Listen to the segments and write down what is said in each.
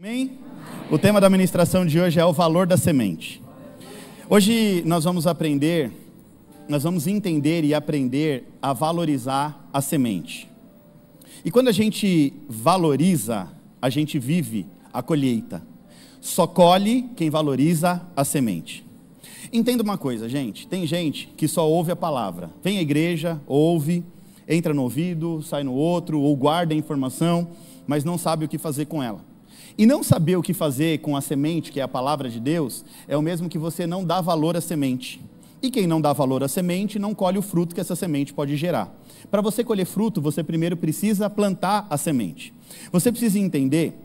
Amém? O tema da ministração de hoje é o valor da semente. Hoje nós vamos entender e aprender a valorizar a semente. E quando a gente valoriza, a gente vive a colheita. Só colhe quem valoriza a semente. Entenda uma coisa, gente. Tem gente que só ouve a palavra. Vem à igreja, ouve, entra no ouvido, sai no outro, ou guarda a informação, mas não sabe o que fazer com ela. E não saber o que fazer com a semente, que é a palavra de Deus, é o mesmo que você não dá valor à semente. E quem não dá valor à semente, não colhe o fruto que essa semente pode gerar. Para você colher fruto, você primeiro precisa plantar a semente. Você precisa entender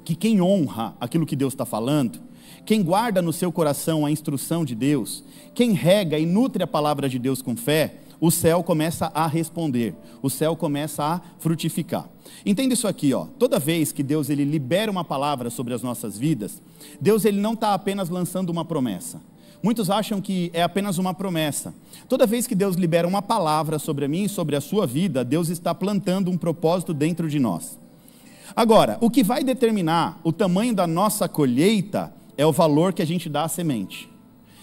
que quem honra aquilo que Deus está falando, quem guarda no seu coração a instrução de Deus, quem rega e nutre a palavra de Deus com fé, o céu começa a responder, o céu começa a frutificar. Entenda isso aqui, ó. Toda vez que Deus ele libera uma palavra sobre as nossas vidas, Deus ele não está apenas lançando uma promessa. Muitos acham que é apenas uma promessa. Toda vez que Deus libera uma palavra sobre a mim e sobre a sua vida, Deus está plantando um propósito dentro de nós. Agora, o que vai determinar o tamanho da nossa colheita é o valor que a gente dá à semente.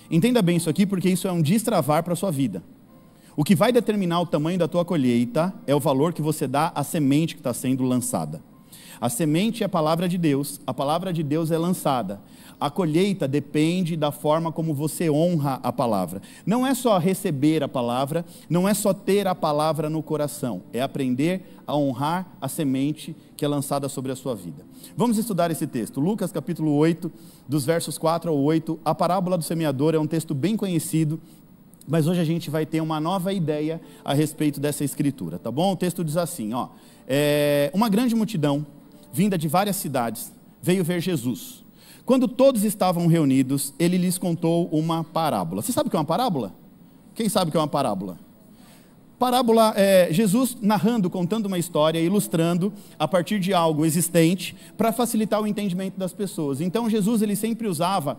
Entenda bem isso aqui, porque isso é um destravar para a sua vida. O que vai determinar o tamanho da tua colheita é o valor que você dá à semente que está sendo lançada. A semente é a palavra de Deus é lançada. A colheita depende da forma como você honra a palavra. Não é só receber a palavra, não é só ter a palavra no coração, é aprender a honrar a semente que é lançada sobre a sua vida. Vamos estudar esse texto, Lucas capítulo 8, dos versos 4 ao 8, a parábola do semeador é um texto bem conhecido, mas hoje a gente vai ter uma nova ideia a respeito dessa escritura, tá bom? O texto diz assim, ó, uma grande multidão, vinda de várias cidades, veio ver Jesus. Quando todos estavam reunidos, ele lhes contou uma parábola. Você sabe o que é uma parábola? Quem sabe o que é uma parábola? Parábola é Jesus narrando, contando uma história, ilustrando a partir de algo existente para facilitar o entendimento das pessoas. Então Jesus ele sempre usava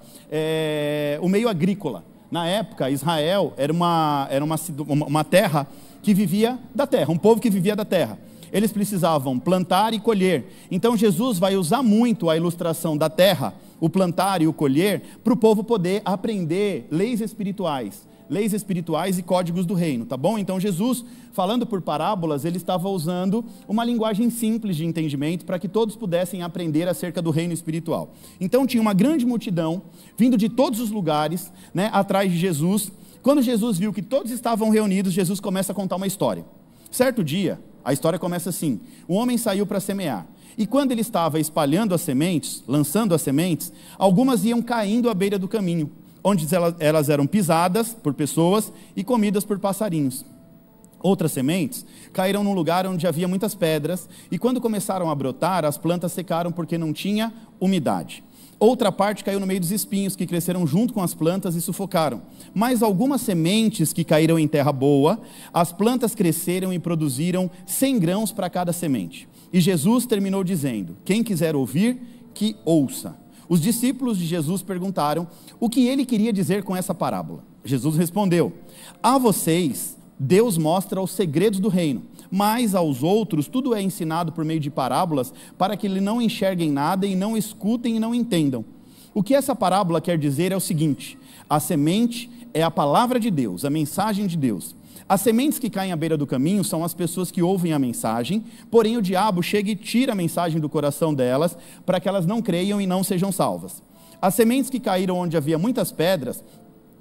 o meio agrícola. Na época, Israel era uma terra que vivia da terra, um povo que vivia da terra. Eles precisavam plantar e colher. Então Jesus vai usar muito a ilustração da terra, o plantar e o colher, para o povo poder aprender leis espirituais e códigos do reino, tá bom? Então Jesus, falando por parábolas, ele estava usando uma linguagem simples de entendimento para que todos pudessem aprender acerca do reino espiritual. Então tinha uma grande multidão, vindo de todos os lugares, né, atrás de Jesus. Quando Jesus viu que todos estavam reunidos, Jesus começa a contar uma história. Certo dia, a história começa assim, o homem saiu para semear. E quando ele estava espalhando as sementes, lançando as sementes, algumas iam caindo à beira do caminho, onde elas eram pisadas por pessoas e comidas por passarinhos. Outras sementes caíram num lugar onde havia muitas pedras, e quando começaram a brotar, as plantas secaram porque não tinha umidade. Outra parte caiu no meio dos espinhos, que cresceram junto com as plantas e sufocaram. Mas algumas sementes que caíram em terra boa, as plantas cresceram e produziram 100 grãos para cada semente. E Jesus terminou dizendo, quem quiser ouvir, que ouça. Os discípulos de Jesus perguntaram o que ele queria dizer com essa parábola. Jesus respondeu, a vocês Deus mostra os segredos do reino, mas aos outros tudo é ensinado por meio de parábolas, para que eles não enxerguem nada e não escutem e não entendam. O que essa parábola quer dizer é o seguinte, a semente é a palavra de Deus, a mensagem de Deus. As sementes que caem à beira do caminho são as pessoas que ouvem a mensagem, porém o diabo chega e tira a mensagem do coração delas, para que elas não creiam e não sejam salvas. As sementes que caíram onde havia muitas pedras,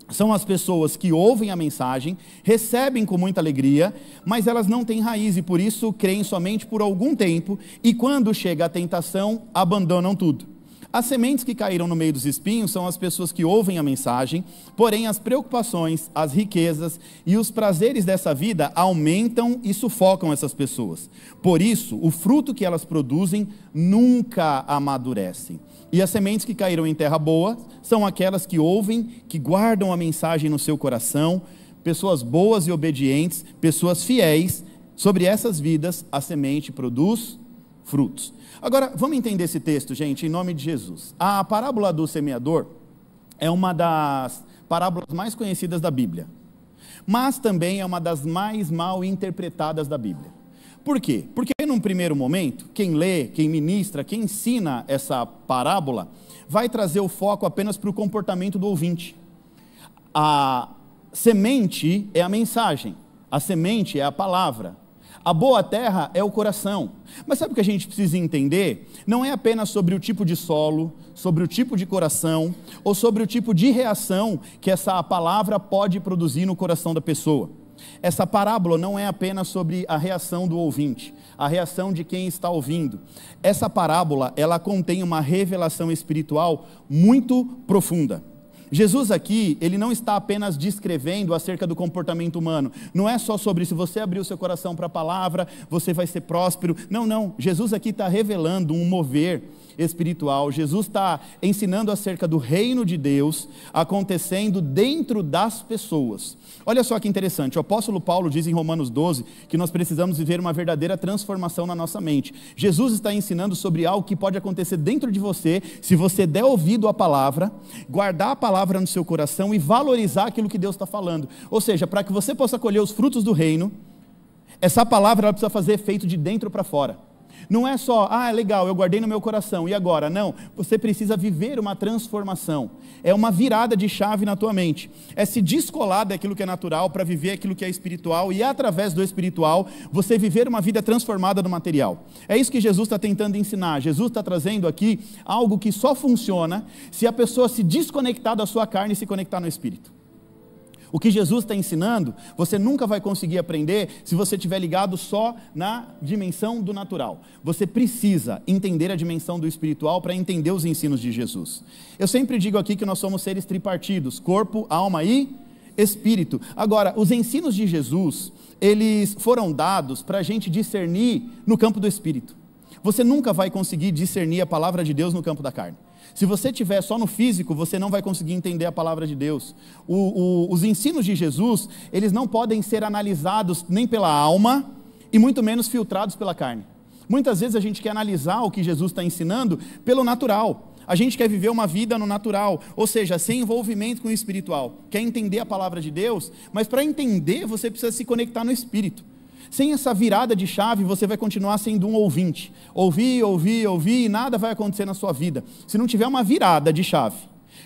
são as pessoas que ouvem a mensagem, recebem com muita alegria, mas elas não têm raiz e por isso creem somente por algum tempo, e quando chega a tentação, abandonam tudo. As sementes que caíram no meio dos espinhos são as pessoas que ouvem a mensagem, porém as preocupações, as riquezas e os prazeres dessa vida aumentam e sufocam essas pessoas. Por isso, o fruto que elas produzem nunca amadurecem. E as sementes que caíram em terra boa são aquelas que ouvem, que guardam a mensagem no seu coração, pessoas boas e obedientes, pessoas fiéis. Sobre essas vidas, a semente produz frutos. Agora, vamos entender esse texto, gente, em nome de Jesus. A parábola do semeador é uma das parábolas mais conhecidas da Bíblia, mas também é uma das mais mal interpretadas da Bíblia. Por quê? Porque primeiro momento, quem lê, quem ministra, quem ensina essa parábola, vai trazer o foco apenas para o comportamento do ouvinte. A semente é a mensagem, a semente é a palavra, a boa terra é o coração. Mas sabe o que a gente precisa entender? Não é apenas sobre o tipo de solo, sobre o tipo de coração, ou sobre o tipo de reação que essa palavra pode produzir no coração da pessoa. Essa parábola não é apenas sobre a reação do ouvinte, a reação de quem está ouvindo. Essa parábola, ela contém uma revelação espiritual muito profunda. Jesus aqui, ele não está apenas descrevendo acerca do comportamento humano. Não é só sobre se você abrir o seu coração para a palavra, você vai ser próspero. Não, não. Jesus aqui está revelando um mover espiritual. Jesus está ensinando acerca do reino de Deus acontecendo dentro das pessoas. Olha só que interessante, o apóstolo Paulo diz em Romanos 12 que nós precisamos viver uma verdadeira transformação na nossa mente. Jesus está ensinando sobre algo que pode acontecer dentro de você, se você der ouvido à palavra, guardar a palavra no seu coração e valorizar aquilo que Deus está falando. Ou seja, para que você possa colher os frutos do reino, essa palavra ela precisa fazer efeito de dentro para fora. Não é só, legal, eu guardei no meu coração, e agora? Não, você precisa viver uma transformação, é uma virada de chave na tua mente, é se descolar daquilo que é natural para viver aquilo que é espiritual, e através do espiritual, você viver uma vida transformada no material. É isso que Jesus está tentando ensinar. Jesus está trazendo aqui algo que só funciona se a pessoa se desconectar da sua carne e se conectar no espírito. O que Jesus está ensinando, você nunca vai conseguir aprender se você estiver ligado só na dimensão do natural. Você precisa entender a dimensão do espiritual para entender os ensinos de Jesus. Eu sempre digo aqui que nós somos seres tripartidos, corpo, alma e espírito. Agora, os ensinos de Jesus, eles foram dados para a gente discernir no campo do espírito. Você nunca vai conseguir discernir a palavra de Deus no campo da carne. Se você estiver só no físico, você não vai conseguir entender a palavra de Deus. Os ensinos de Jesus, eles não podem ser analisados nem pela alma e muito menos filtrados pela carne. Muitas vezes a gente quer analisar o que Jesus está ensinando pelo natural. A gente quer viver uma vida no natural, ou seja, sem envolvimento com o espiritual. Quer entender a palavra de Deus, mas para entender você precisa se conectar no espírito. Sem essa virada de chave, você vai continuar sendo um ouvinte. Ouvir, e nada vai acontecer na sua vida. Se não tiver uma virada de chave,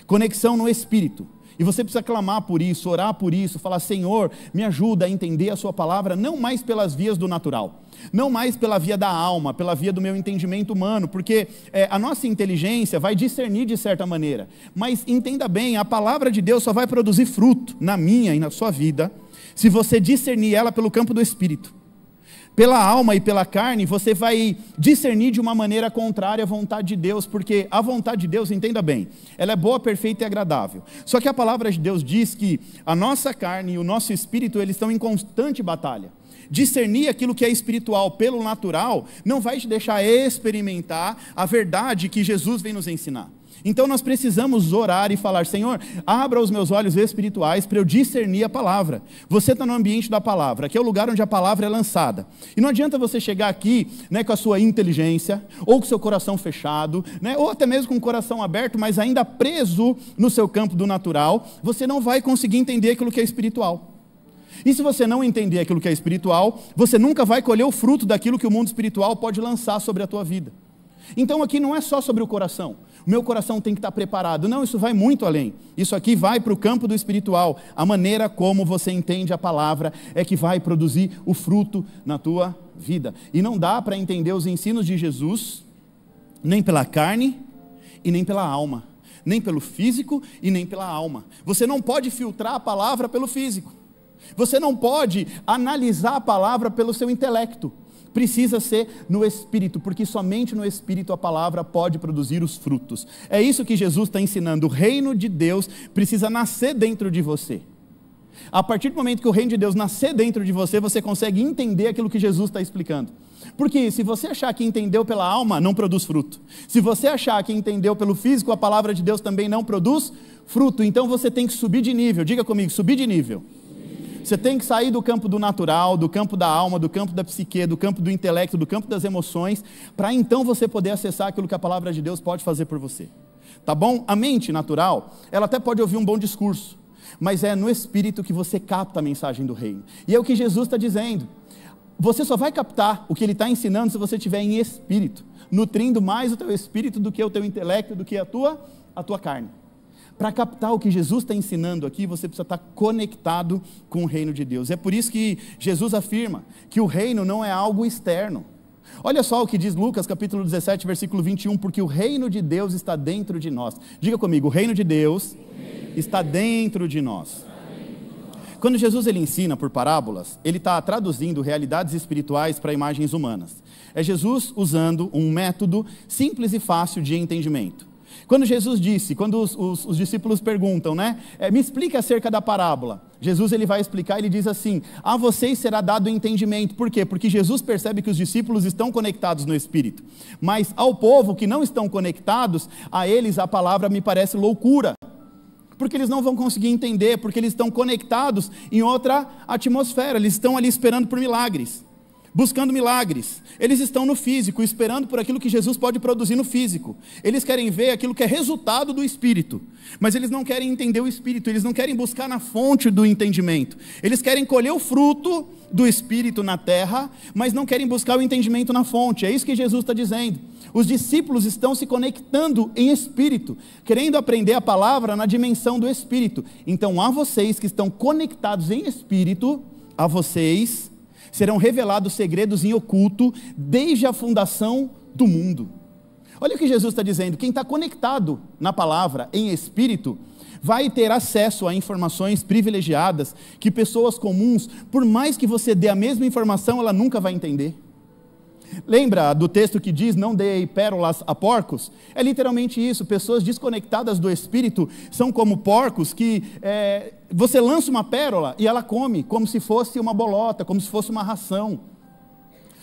conexão no espírito, e você precisa clamar por isso, orar por isso, falar, Senhor, me ajuda a entender a sua palavra, não mais pelas vias do natural, não mais pela via da alma, pela via do meu entendimento humano, porque a nossa inteligência vai discernir de certa maneira, mas entenda bem, a palavra de Deus só vai produzir fruto na minha e na sua vida, se você discernir ela pelo campo do espírito. Pela alma e pela carne, você vai discernir de uma maneira contrária à vontade de Deus, porque a vontade de Deus, entenda bem, ela é boa, perfeita e agradável. Só que a palavra de Deus diz que a nossa carne e o nosso espírito, eles estão em constante batalha. Discernir aquilo que é espiritual pelo natural, não vai te deixar experimentar a verdade que Jesus vem nos ensinar. Então nós precisamos orar e falar, Senhor, abra os meus olhos espirituais para eu discernir a palavra. Você está no ambiente da palavra, aqui é o lugar onde a palavra é lançada. E não adianta você chegar aqui com a sua inteligência, ou com o seu coração fechado, ou até mesmo com o coração aberto, mas ainda preso no seu campo do natural, você não vai conseguir entender aquilo que é espiritual. E se você não entender aquilo que é espiritual, você nunca vai colher o fruto daquilo que o mundo espiritual pode lançar sobre a tua vida. Então aqui não é só sobre o coração, o meu coração tem que estar preparado, não, isso vai muito além, isso aqui vai para o campo do espiritual, a maneira como você entende a palavra é que vai produzir o fruto na tua vida, e não dá para entender os ensinos de Jesus, nem pela carne e nem pela alma, nem pelo físico e nem pela alma, você não pode filtrar a palavra pelo físico, você não pode analisar a palavra pelo seu intelecto, precisa ser no Espírito, porque somente no Espírito a palavra pode produzir os frutos. É isso que Jesus está ensinando, o reino de Deus precisa nascer dentro de você. A partir do momento que o reino de Deus nascer dentro de você, você consegue entender aquilo que Jesus está explicando. Porque se você achar que entendeu pela alma, não produz fruto. Se você achar que entendeu pelo físico, a palavra de Deus também não produz fruto. Então você tem que subir de nível, diga comigo, subir de nível. Você tem que sair do campo do natural, do campo da alma, do campo da psique, do campo do intelecto, do campo das emoções, para então você poder acessar aquilo que a palavra de Deus pode fazer por você. Tá bom? A mente natural, ela até pode ouvir um bom discurso, mas é no espírito que você capta a mensagem do reino. E é o que Jesus está dizendo. você só vai captar o que ele está ensinando se você estiver em espírito, nutrindo mais o teu espírito do que o teu intelecto, do que a tua carne. Para captar o que Jesus está ensinando aqui, você precisa estar conectado com o reino de Deus. É por isso que Jesus afirma que o reino não é algo externo. Olha só o que diz Lucas capítulo 17, versículo 21, porque o reino de Deus está dentro de nós. Diga comigo, o reino de Deus está dentro de nós. Quando Jesus ele ensina por parábolas, ele está traduzindo realidades espirituais para imagens humanas. É Jesus usando um método simples e fácil de entendimento. Quando Jesus disse, quando os discípulos perguntam, me explica acerca da parábola. Jesus ele vai explicar, ele diz assim, a vocês será dado entendimento. Por quê? Porque Jesus percebe que os discípulos estão conectados no Espírito. Mas ao povo que não estão conectados, a eles a palavra me parece loucura. Porque eles não vão conseguir entender, porque eles estão conectados em outra atmosfera, eles estão ali esperando por milagres, buscando milagres, eles estão no físico, esperando por aquilo que Jesus pode produzir no físico, eles querem ver aquilo que é resultado do Espírito, mas eles não querem entender o Espírito, eles não querem buscar na fonte do entendimento, eles querem colher o fruto do Espírito na terra, mas não querem buscar o entendimento na fonte. É isso que Jesus está dizendo. Os discípulos estão se conectando em espírito, querendo aprender a palavra na dimensão do espírito. Então a vocês que estão conectados em espírito, a vocês serão revelados segredos em oculto desde a fundação do mundo. Olha o que Jesus está dizendo, quem está conectado na palavra em espírito, vai ter acesso a informações privilegiadas que pessoas comuns, por mais que você dê a mesma informação, ela nunca vai entender. Lembra do texto que diz, não dei pérolas a porcos? É literalmente isso, pessoas desconectadas do Espírito são como porcos que você lança uma pérola e ela come, como se fosse uma bolota, como se fosse uma ração.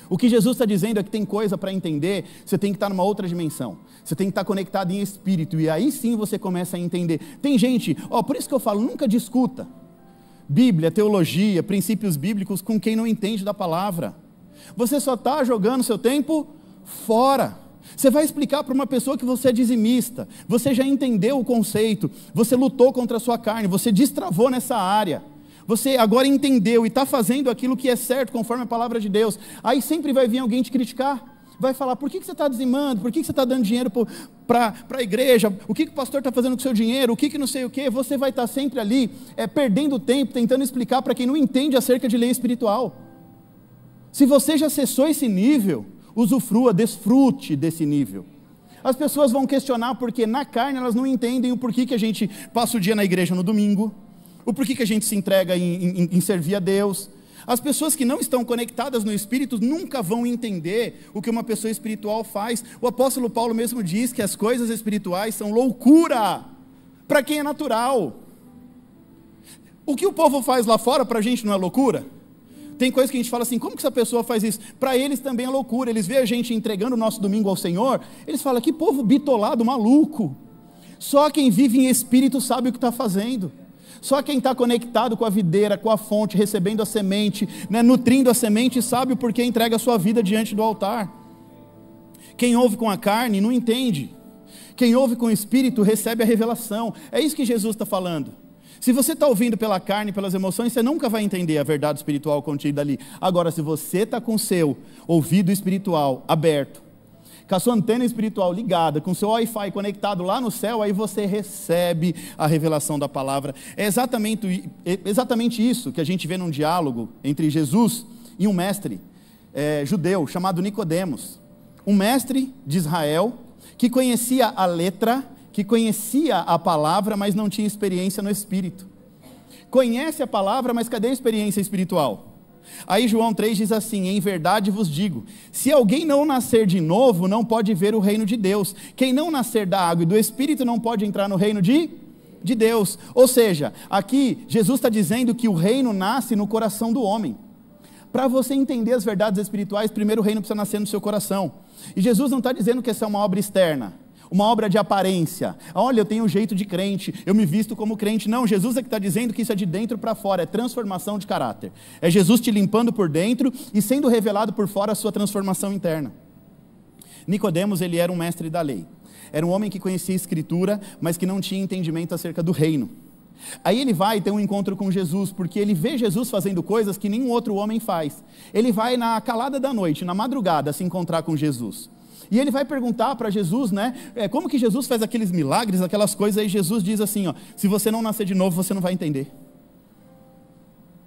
O que Jesus está dizendo é que tem coisa para entender, você tem que estar numa outra dimensão, você tem que estar conectado em Espírito, e aí sim você começa a entender. Tem gente, por isso que eu falo, nunca discuta Bíblia, teologia, princípios bíblicos com quem não entende da palavra. Você só está jogando seu tempo fora. Você vai explicar para uma pessoa que você é dizimista, você já entendeu o conceito, você lutou contra a sua carne, você destravou nessa área, você agora entendeu e está fazendo aquilo que é certo conforme a palavra de Deus. Aí sempre vai vir alguém te criticar, vai falar, por que você está dizimando, por que você está dando dinheiro para a igreja, o que o pastor está fazendo com o seu dinheiro, o que não sei o que. Você vai estar sempre ali perdendo tempo, tentando explicar para quem não entende acerca de lei espiritual. Se você já acessou esse nível, usufrua, desfrute desse nível. As pessoas vão questionar porque na carne elas não entendem o porquê que a gente passa o dia na igreja no domingo, o porquê que a gente se entrega em servir a Deus. As pessoas que não estão conectadas no Espírito nunca vão entender o que uma pessoa espiritual faz. O apóstolo Paulo mesmo diz que as coisas espirituais são loucura para quem é natural. O que o povo faz lá fora para a gente não é loucura? Tem coisa que a gente fala assim, como que essa pessoa faz isso? Para eles também é loucura, eles veem a gente entregando o nosso domingo ao Senhor, eles falam, que povo bitolado, maluco. Só quem vive em espírito sabe o que está fazendo. Só quem está conectado com a videira, com a fonte, recebendo a semente, nutrindo a semente, sabe o porquê entrega a sua vida diante do altar. Quem ouve com a carne não entende. Quem ouve com o espírito recebe a revelação. É isso que Jesus está falando. Se você está ouvindo pela carne, pelas emoções, você nunca vai entender a verdade espiritual contida ali. Agora, se você está com o seu ouvido espiritual aberto, com a sua antena espiritual ligada, com o seu Wi-Fi conectado lá no céu, aí você recebe a revelação da palavra. É exatamente isso que a gente vê num diálogo entre Jesus e um mestre judeu chamado Nicodemos. Um mestre de Israel que conhecia a letra, que conhecia a palavra, mas não tinha experiência no Espírito. Conhece a palavra, mas cadê a experiência espiritual? Aí João 3 diz assim, em verdade vos digo, se alguém não nascer de novo, não pode ver o reino de Deus. Quem não nascer da água e do Espírito não pode entrar no reino de Deus. Ou seja, aqui Jesus está dizendo que o reino nasce no coração do homem. Para você entender as verdades espirituais, primeiro o reino precisa nascer no seu coração. E Jesus não está dizendo que essa é uma obra externa, uma obra de aparência. Olha, eu tenho um jeito de crente, eu me visto como crente. Não, Jesus é que está dizendo que isso é de dentro para fora, é transformação de caráter. É Jesus te limpando por dentro e sendo revelado por fora a sua transformação interna. Nicodemos, ele era um mestre da lei. Era um homem que conhecia a Escritura, mas que não tinha entendimento acerca do reino. Aí ele vai ter um encontro com Jesus, porque ele vê Jesus fazendo coisas que nenhum outro homem faz. Ele vai na calada da noite, na madrugada, se encontrar com Jesus. E ele vai perguntar para Jesus, né, como que Jesus faz aqueles milagres, aquelas coisas, aí Jesus diz assim, ó, se você não nascer de novo, você não vai entender.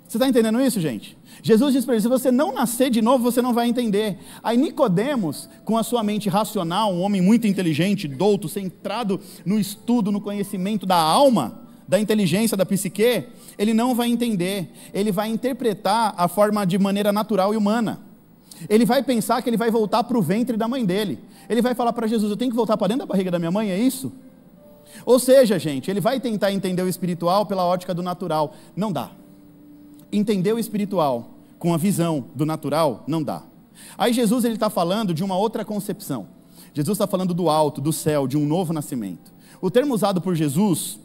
Você está entendendo isso, gente? Jesus diz para ele, se você não nascer de novo, você não vai entender. Aí Nicodemos, com a sua mente racional, um homem muito inteligente, douto, centrado no estudo, no conhecimento da alma, da inteligência, da psique, ele não vai entender, ele vai interpretar a forma de maneira natural e humana. Ele vai pensar que ele vai voltar para o ventre da mãe dele. Ele vai falar para Jesus, eu tenho que voltar para dentro da barriga da minha mãe, é isso? Ou seja, gente, ele vai tentar entender o espiritual pela ótica do natural. Não dá. Entender o espiritual com a visão do natural, não dá. Aí Jesus está falando de uma outra concepção. Jesus está falando do alto, do céu, de um novo nascimento. O termo usado por Jesus,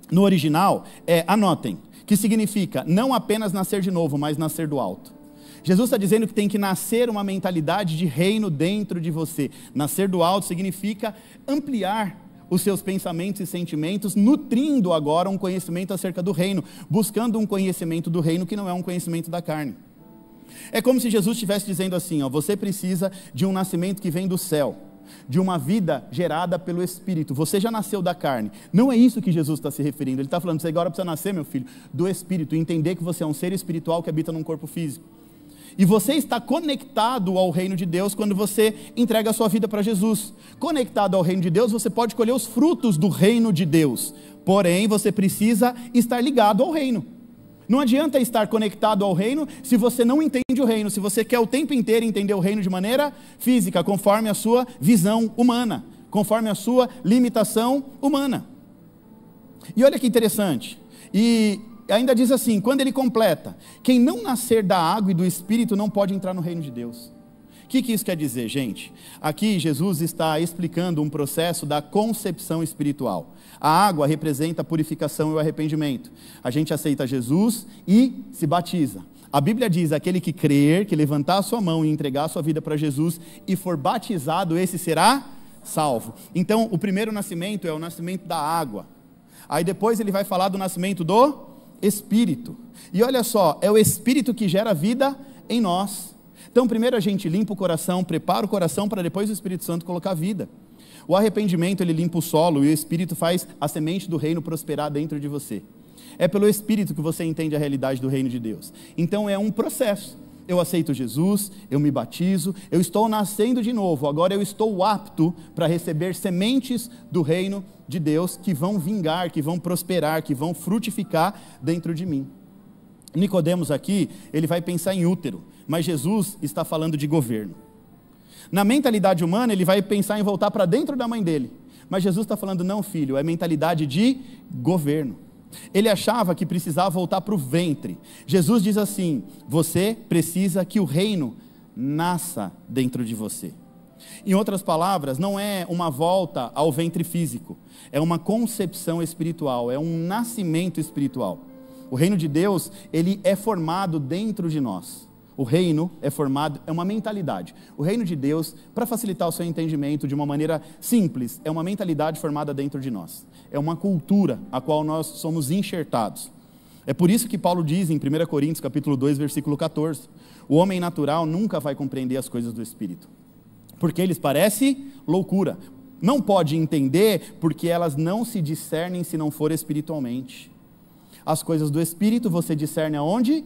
no original, anotem, que significa não apenas nascer de novo, mas nascer do alto. Jesus está dizendo que tem que nascer uma mentalidade de reino dentro de você. Nascer do alto significa ampliar os seus pensamentos e sentimentos, nutrindo agora um conhecimento acerca do reino, buscando um conhecimento do reino que não é um conhecimento da carne. É como se Jesus estivesse dizendo assim, ó, você precisa de um nascimento que vem do céu, de uma vida gerada pelo Espírito. Você já nasceu da carne. Não é isso que Jesus está se referindo. Ele está falando, você agora precisa nascer, meu filho, do Espírito, e entender que você é um ser espiritual que habita num corpo físico. E você está conectado ao reino de Deus quando você entrega a sua vida para Jesus. Conectado ao reino de Deus, você pode colher os frutos do reino de Deus. Porém, você precisa estar ligado ao reino. Não adianta estar conectado ao reino se você não entende o reino, se você quer o tempo inteiro entender o reino de maneira física, conforme a sua visão humana, conforme a sua limitação humana. E olha que interessante, e ainda diz assim, quando ele completa, quem não nascer da água e do Espírito não pode entrar no reino de Deus. O que isso quer dizer, gente? Aqui Jesus está explicando um processo da concepção espiritual. A água representa a purificação e o arrependimento. A gente aceita Jesus e se batiza. A Bíblia diz, aquele que crer, que levantar a sua mão e entregar a sua vida para Jesus e for batizado, esse será salvo. Então, o primeiro nascimento é o nascimento da água. Aí depois ele vai falar do nascimento do Espírito. E olha só, é o Espírito que gera vida em nós. Então primeiro a gente limpa o coração, prepara o coração para depois o Espírito Santo colocar vida. O arrependimento, ele limpa o solo e o Espírito faz a semente do reino prosperar dentro de você. É pelo Espírito que você entende a realidade do reino de Deus. Então é um processo. Eu aceito Jesus, eu me batizo, eu estou nascendo de novo, agora eu estou apto para receber sementes do reino de Deus que vão vingar, que vão prosperar, que vão frutificar dentro de mim. Nicodemos aqui, ele vai pensar em útero, mas Jesus está falando de governo. Na mentalidade humana, ele vai pensar em voltar para dentro da mãe dele, mas Jesus está falando, não filho, é mentalidade de governo. Ele achava que precisava voltar para o ventre. Jesus diz assim, você precisa que o reino nasça dentro de você. Em outras palavras, não é uma volta ao ventre físico, é uma concepção espiritual, é um nascimento espiritual. O reino de Deus, ele é formado dentro de nós. O reino é formado, é uma mentalidade. O reino de Deus, para facilitar o seu entendimento de uma maneira simples, é uma mentalidade formada dentro de nós. É uma cultura a qual nós somos enxertados. É por isso que Paulo diz em 1 Coríntios capítulo 2, versículo 14, o homem natural nunca vai compreender as coisas do Espírito, porque eles parecem loucura. Não pode entender porque elas não se discernem se não for espiritualmente. As coisas do Espírito você discerne aonde?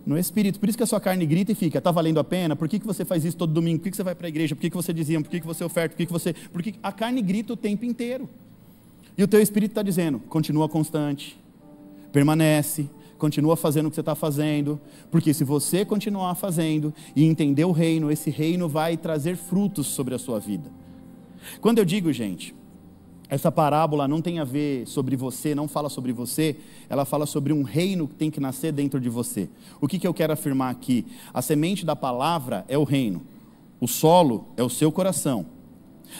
No Espírito. Por isso que a sua carne grita e fica, está valendo a pena? Por que você faz isso todo domingo? Por que você vai para a igreja? Por que você dizia? Por que você oferta? Porque a carne grita o tempo inteiro. E o teu Espírito está dizendo, continua constante, permanece, continua fazendo o que você está fazendo, porque se você continuar fazendo e entender o reino, esse reino vai trazer frutos sobre a sua vida. Quando eu digo, gente, essa parábola não tem a ver sobre você, não fala sobre você, ela fala sobre um reino que tem que nascer dentro de você. O que eu quero afirmar aqui? A semente da palavra é o reino, o solo é o seu coração.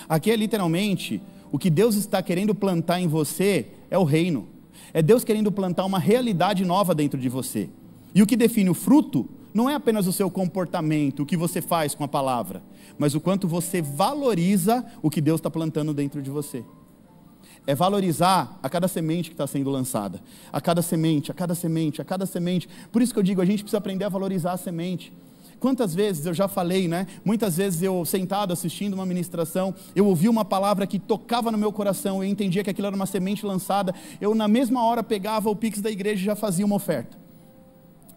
Aqui é literalmente, o que Deus está querendo plantar em você é o reino. É Deus querendo plantar uma realidade nova dentro de você. E o que define o fruto não é apenas o seu comportamento, o que você faz com a palavra, mas o quanto você valoriza o que Deus está plantando dentro de você. É valorizar a cada semente que está sendo lançada. A cada semente, a cada semente, a cada semente. Por isso que eu digo, a gente precisa aprender a valorizar a semente. Quantas vezes eu já falei, né? Muitas vezes eu sentado assistindo uma ministração, eu ouvi uma palavra que tocava no meu coração, eu entendia que aquilo era uma semente lançada, eu na mesma hora pegava o Pix da igreja e já fazia uma oferta.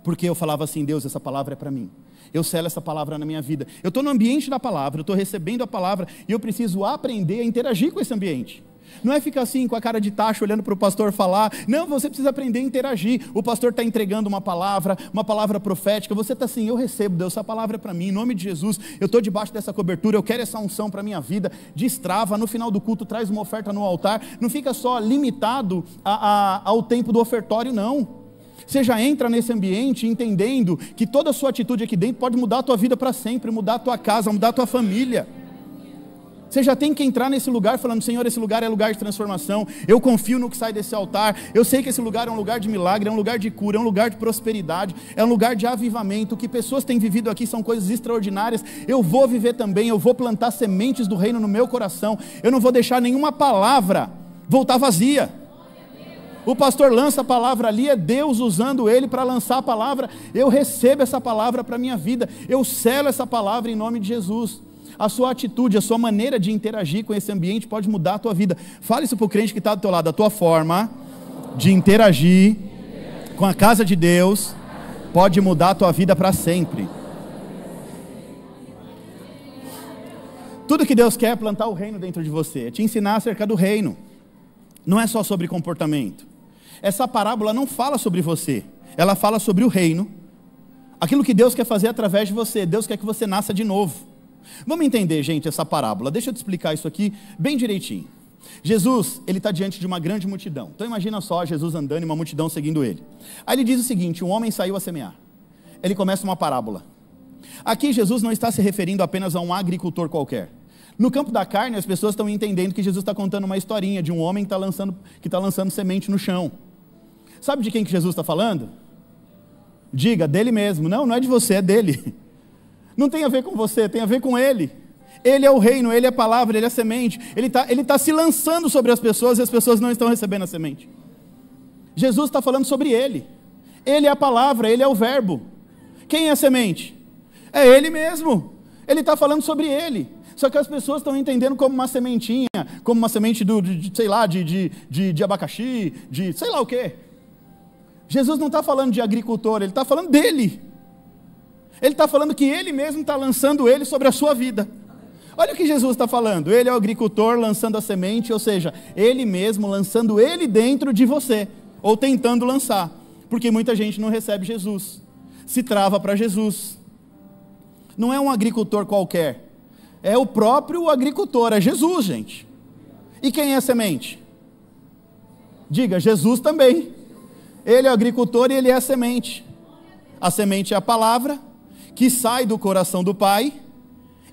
Porque eu falava assim, Deus, essa palavra é para mim. Eu selo essa palavra na minha vida. Eu estou no ambiente da palavra, eu estou recebendo a palavra e eu preciso aprender a interagir com esse ambiente. Não é ficar assim com a cara de tacho olhando para o pastor falar. Não, você precisa aprender a interagir. O pastor está entregando uma palavra profética. Você está assim, eu recebo, Deus, essa palavra é para mim, em nome de Jesus. Eu estou debaixo dessa cobertura, eu quero essa unção para a minha vida. Destrava, no final do culto traz uma oferta no altar. Não fica só limitado ao tempo do ofertório, não. Você já entra nesse ambiente entendendo que toda a sua atitude aqui dentro pode mudar a tua vida para sempre, mudar a tua casa, mudar a tua família. Você já tem que entrar nesse lugar falando, Senhor, esse lugar é lugar de transformação, eu confio no que sai desse altar, eu sei que esse lugar é um lugar de milagre, é um lugar de cura, é um lugar de prosperidade, é um lugar de avivamento, o que pessoas têm vivido aqui são coisas extraordinárias, eu vou viver também, eu vou plantar sementes do reino no meu coração, eu não vou deixar nenhuma palavra voltar vazia. O pastor lança a palavra ali, é Deus usando ele para lançar a palavra, eu recebo essa palavra para a minha vida, eu selo essa palavra em nome de Jesus. A sua atitude, a sua maneira de interagir com esse ambiente pode mudar a tua vida. Fale isso para o crente que está do teu lado. A tua forma de interagir com a casa de Deus pode mudar a tua vida para sempre. Tudo que Deus quer é plantar o reino dentro de você, é te ensinar acerca do reino. Não é só sobre comportamento. Essa parábola não fala sobre você, ela fala sobre o reino. Aquilo que Deus quer fazer através de você. Deus quer que você nasça de novo. Vamos entender, gente, essa parábola. Deixa eu te explicar isso aqui bem direitinho. Jesus, ele está diante de uma grande multidão. Então imagina só, Jesus andando e uma multidão seguindo ele. Aí ele diz o seguinte, um homem saiu a semear. Ele começa uma parábola. Aqui Jesus não está se referindo apenas a um agricultor qualquer. No campo da carne, as pessoas estão entendendo que Jesus está contando uma historinha de um homem que está lançando semente no chão. Sabe de quem que Jesus está falando? Diga, dele mesmo. Não é de você, é dele. Não tem a ver com você, tem a ver com ele. Ele é o reino, ele é a palavra, ele é a semente. Ele tá se lançando sobre as pessoas e as pessoas não estão recebendo a semente. Jesus está falando sobre ele. Ele é a palavra, ele é o verbo. Quem é a semente? É ele mesmo. Ele está falando sobre ele. Só que as pessoas estão entendendo como uma sementinha, como uma semente de abacaxi, de sei lá o quê. Jesus não está falando de agricultor, ele está falando dele. Ele está falando que ele mesmo está lançando ele sobre a sua vida. Olha o que Jesus está falando. Ele é o agricultor lançando a semente, ou seja, ele mesmo lançando ele dentro de você, ou tentando lançar, porque muita gente não recebe Jesus, se trava para Jesus. Não é um agricultor qualquer, é o próprio agricultor, é Jesus, gente. E quem é a semente? Diga, Jesus também. Ele é o agricultor e ele é a semente. A semente é a palavra que sai do coração do Pai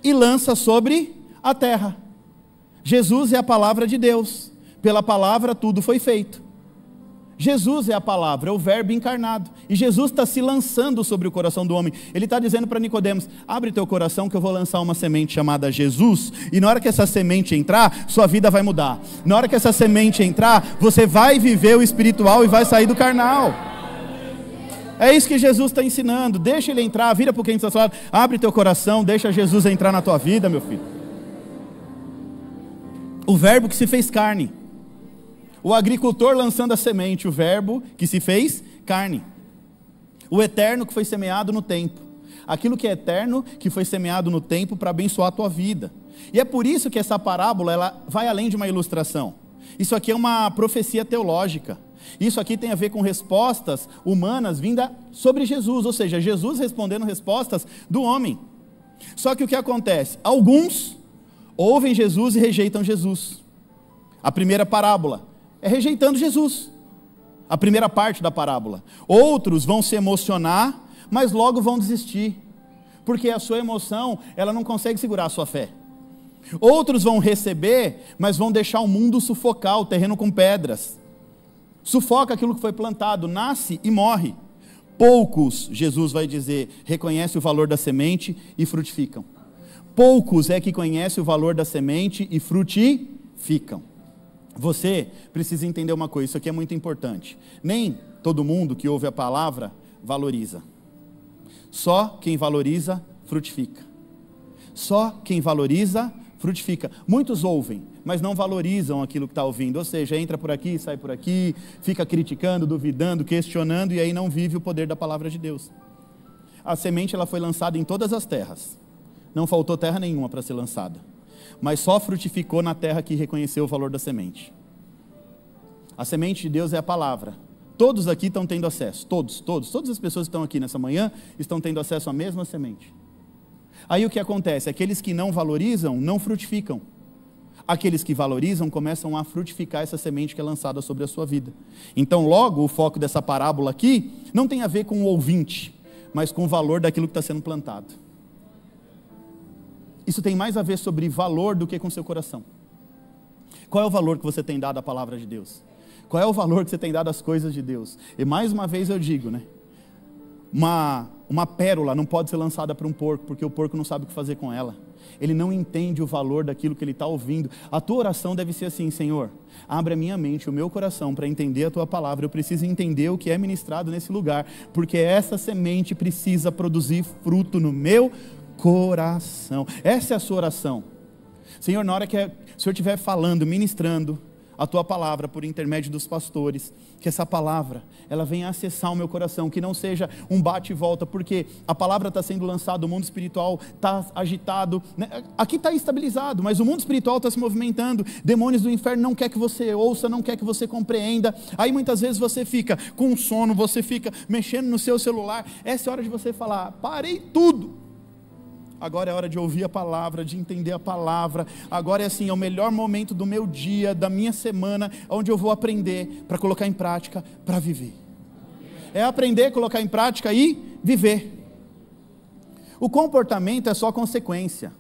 e lança sobre a terra. Jesus é a palavra de Deus. Pela palavra tudo foi feito. Jesus é a palavra, é o verbo encarnado. E Jesus está se lançando sobre o coração do homem. Ele está dizendo para Nicodemos, abre teu coração que eu vou lançar uma semente chamada Jesus. E na hora que essa semente entrar, sua vida vai mudar. Na hora que essa semente entrar, você vai viver o espiritual e vai sair do carnal. É isso que Jesus está ensinando. Deixa ele entrar, vira para quem está falando, abre teu coração, deixa Jesus entrar na tua vida, meu filho. O verbo que se fez carne. O agricultor lançando a semente, o verbo que se fez carne. O eterno que foi semeado no tempo. Aquilo que é eterno, que foi semeado no tempo para abençoar a tua vida. E é por isso que essa parábola ela vai além de uma ilustração. Isso aqui é uma profecia teológica. Isso aqui tem a ver com respostas humanas vindas sobre Jesus, ou seja, Jesus respondendo respostas do homem. Só que o que acontece? Alguns ouvem Jesus e rejeitam Jesus. A primeira parábola é rejeitando Jesus. A primeira parte da parábola. Outros vão se emocionar, mas logo vão desistir, porque a sua emoção, ela não consegue segurar a sua fé. Outros vão receber, mas vão deixar o mundo sufocar o terreno com pedras. Sufoca aquilo que foi plantado, nasce e morre. Poucos, Jesus vai dizer, reconhecem o valor da semente e frutificam. Poucos é que conhecem o valor da semente e frutificam. Você precisa entender uma coisa, isso aqui é muito importante. Nem todo mundo que ouve a palavra valoriza. Só quem valoriza, frutifica. Só quem valoriza, frutifica. Muitos ouvem, mas não valorizam aquilo que está ouvindo. Ou seja, entra por aqui, sai por aqui, fica criticando, duvidando, questionando, e aí não vive o poder da palavra de Deus. A semente ela foi lançada em todas as terras. Não faltou terra nenhuma para ser lançada. Mas só frutificou na terra que reconheceu o valor da semente. A semente de Deus é a palavra. Todos aqui estão tendo acesso, todas as pessoas que estão aqui nessa manhã estão tendo acesso à mesma semente. Aí o que acontece? Aqueles que não valorizam, não frutificam. Aqueles que valorizam começam a frutificar essa semente que é lançada sobre a sua vida. Então logo o foco dessa parábola aqui não tem a ver com o ouvinte, mas com o valor daquilo que está sendo plantado. Isso tem mais a ver sobre valor do que com seu coração. Qual é o valor que você tem dado à palavra de Deus? Qual é o valor que você tem dado às coisas de Deus? E mais uma vez eu digo, né? Uma pérola não pode ser lançada para um porco, porque o porco não sabe o que fazer com ela. Ele não entende o valor daquilo que ele está ouvindo. A tua oração deve ser assim: Senhor, abre a minha mente, o meu coração para entender a tua palavra. Eu preciso entender o que é ministrado nesse lugar, porque essa semente precisa produzir fruto no meu coração. Essa é a sua oração. Senhor, na hora que o Senhor estiver falando, ministrando a tua palavra por intermédio dos pastores, que essa palavra, ela venha acessar o meu coração, que não seja um bate e volta, porque a palavra está sendo lançada, o mundo espiritual está agitado, né? Aqui está estabilizado, mas o mundo espiritual está se movimentando, demônios do inferno não quer que você ouça, não quer que você compreenda, aí muitas vezes você fica com sono, você fica mexendo no seu celular. Essa é a hora de você falar: parei tudo. Agora é hora de ouvir a palavra, de entender a palavra. Agora é assim, é o melhor momento do meu dia, da minha semana, onde eu vou aprender para colocar em prática, para viver. É aprender, colocar em prática e viver. O comportamento é só consequência.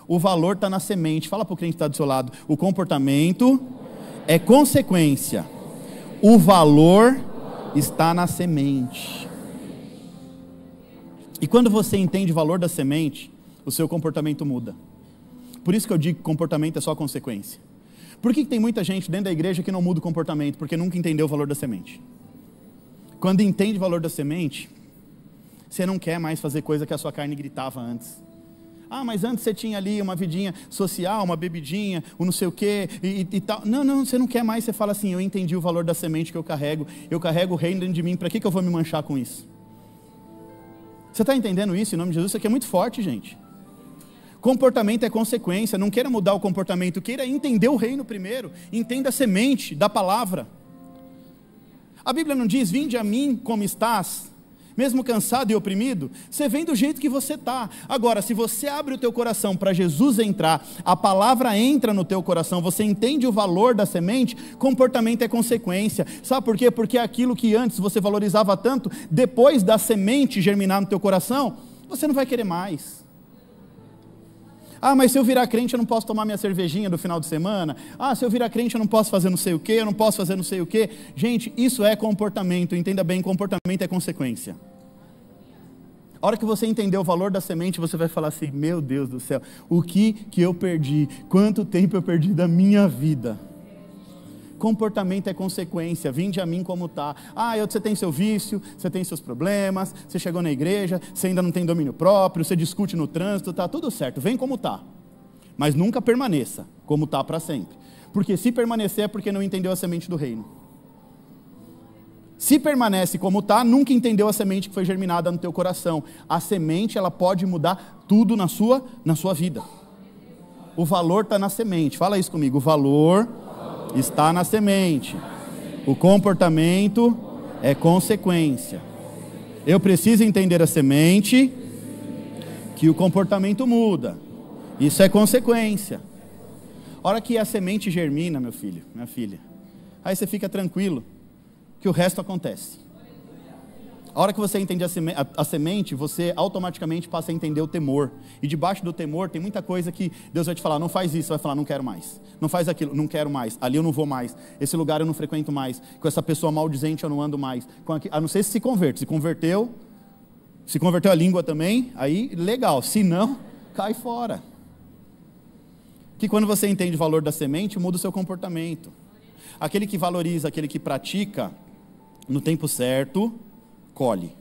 O valor está na semente. Fala para o crente que está do seu lado: o comportamento é consequência. O valor está na semente. E quando você entende o valor da semente, o seu comportamento muda. Por isso que eu digo que comportamento é só consequência. Por que tem muita gente dentro da igreja que não muda o comportamento? Porque nunca entendeu o valor da semente. Quando entende o valor da semente, você não quer mais fazer coisa que a sua carne gritava antes. Ah, mas antes você tinha ali uma vidinha social, uma bebidinha, um não sei o quê e tal. Não, você não quer mais. Você fala assim: eu entendi o valor da semente que eu carrego o reino dentro de mim, para que eu vou me manchar com isso? Você está entendendo isso em nome de Jesus? Isso aqui é muito forte, gente. Comportamento é consequência. Não queira mudar o comportamento, queira entender o reino primeiro. Entenda a semente da palavra. A Bíblia não diz: vinde a mim como estás, mesmo cansado e oprimido? Você vem do jeito que você está. Agora, se você abre o teu coração para Jesus entrar, a palavra entra no teu coração, você entende o valor da semente, comportamento é consequência. Sabe por quê? Porque aquilo que antes você valorizava tanto, depois da semente germinar no teu coração, você não vai querer mais. Ah, mas se eu virar crente eu não posso tomar minha cervejinha do final de semana. Ah, se eu virar crente eu não posso fazer não sei o quê, eu não posso fazer não sei o quê. Gente, isso é comportamento, entenda bem, comportamento é consequência. A hora que você entender o valor da semente, você vai falar assim: meu Deus do céu, o que eu perdi? Quanto tempo eu perdi da minha vida? Comportamento é consequência. Vinde a mim como está. Ah, você tem seu vício, você tem seus problemas, você chegou na igreja, você ainda não tem domínio próprio, você discute no trânsito, está tudo certo, vem como está. Mas nunca permaneça como está para sempre. Porque se permanecer é porque não entendeu a semente do reino. Se permanece como está, nunca entendeu a semente que foi germinada no teu coração. A semente, ela pode mudar tudo na sua vida. O valor está na semente. Fala isso comigo: o valor está na semente. O comportamento é consequência. Eu preciso entender a semente, que o comportamento muda. Isso é consequência. A hora que a semente germina, meu filho, minha filha, aí você fica tranquilo, que o resto acontece. A hora que você entende a semente, você automaticamente passa a entender o temor. E debaixo do temor tem muita coisa que Deus vai te falar: não faz isso, você vai falar: não quero mais. Não faz aquilo, não quero mais. Ali eu não vou mais. Esse lugar eu não frequento mais. Com essa pessoa maldizente eu não ando mais. A não ser se converte. Se converteu a língua também, aí legal. Se não, cai fora. Que quando você entende o valor da semente, muda o seu comportamento. Aquele que valoriza, aquele que pratica, no tempo certo, colhe.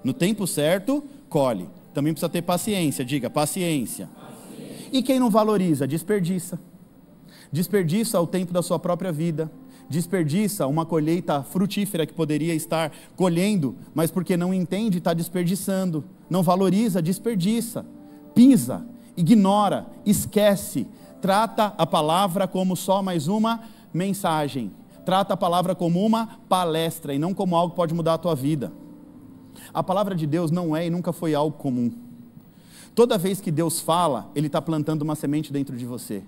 No tempo certo, colhe. Também precisa ter paciência, diga, paciência. E quem não valoriza, desperdiça. Desperdiça o tempo da sua própria vida. Desperdiça uma colheita frutífera que poderia estar colhendo, mas porque não entende, está desperdiçando. Não valoriza, desperdiça. Pisa, ignora, esquece. Trata a palavra como só mais uma mensagem. Trata a palavra como uma palestra e não como algo que pode mudar a tua vida. A palavra de Deus não é e nunca foi algo comum. Toda vez que Deus fala, Ele está plantando uma semente dentro de você.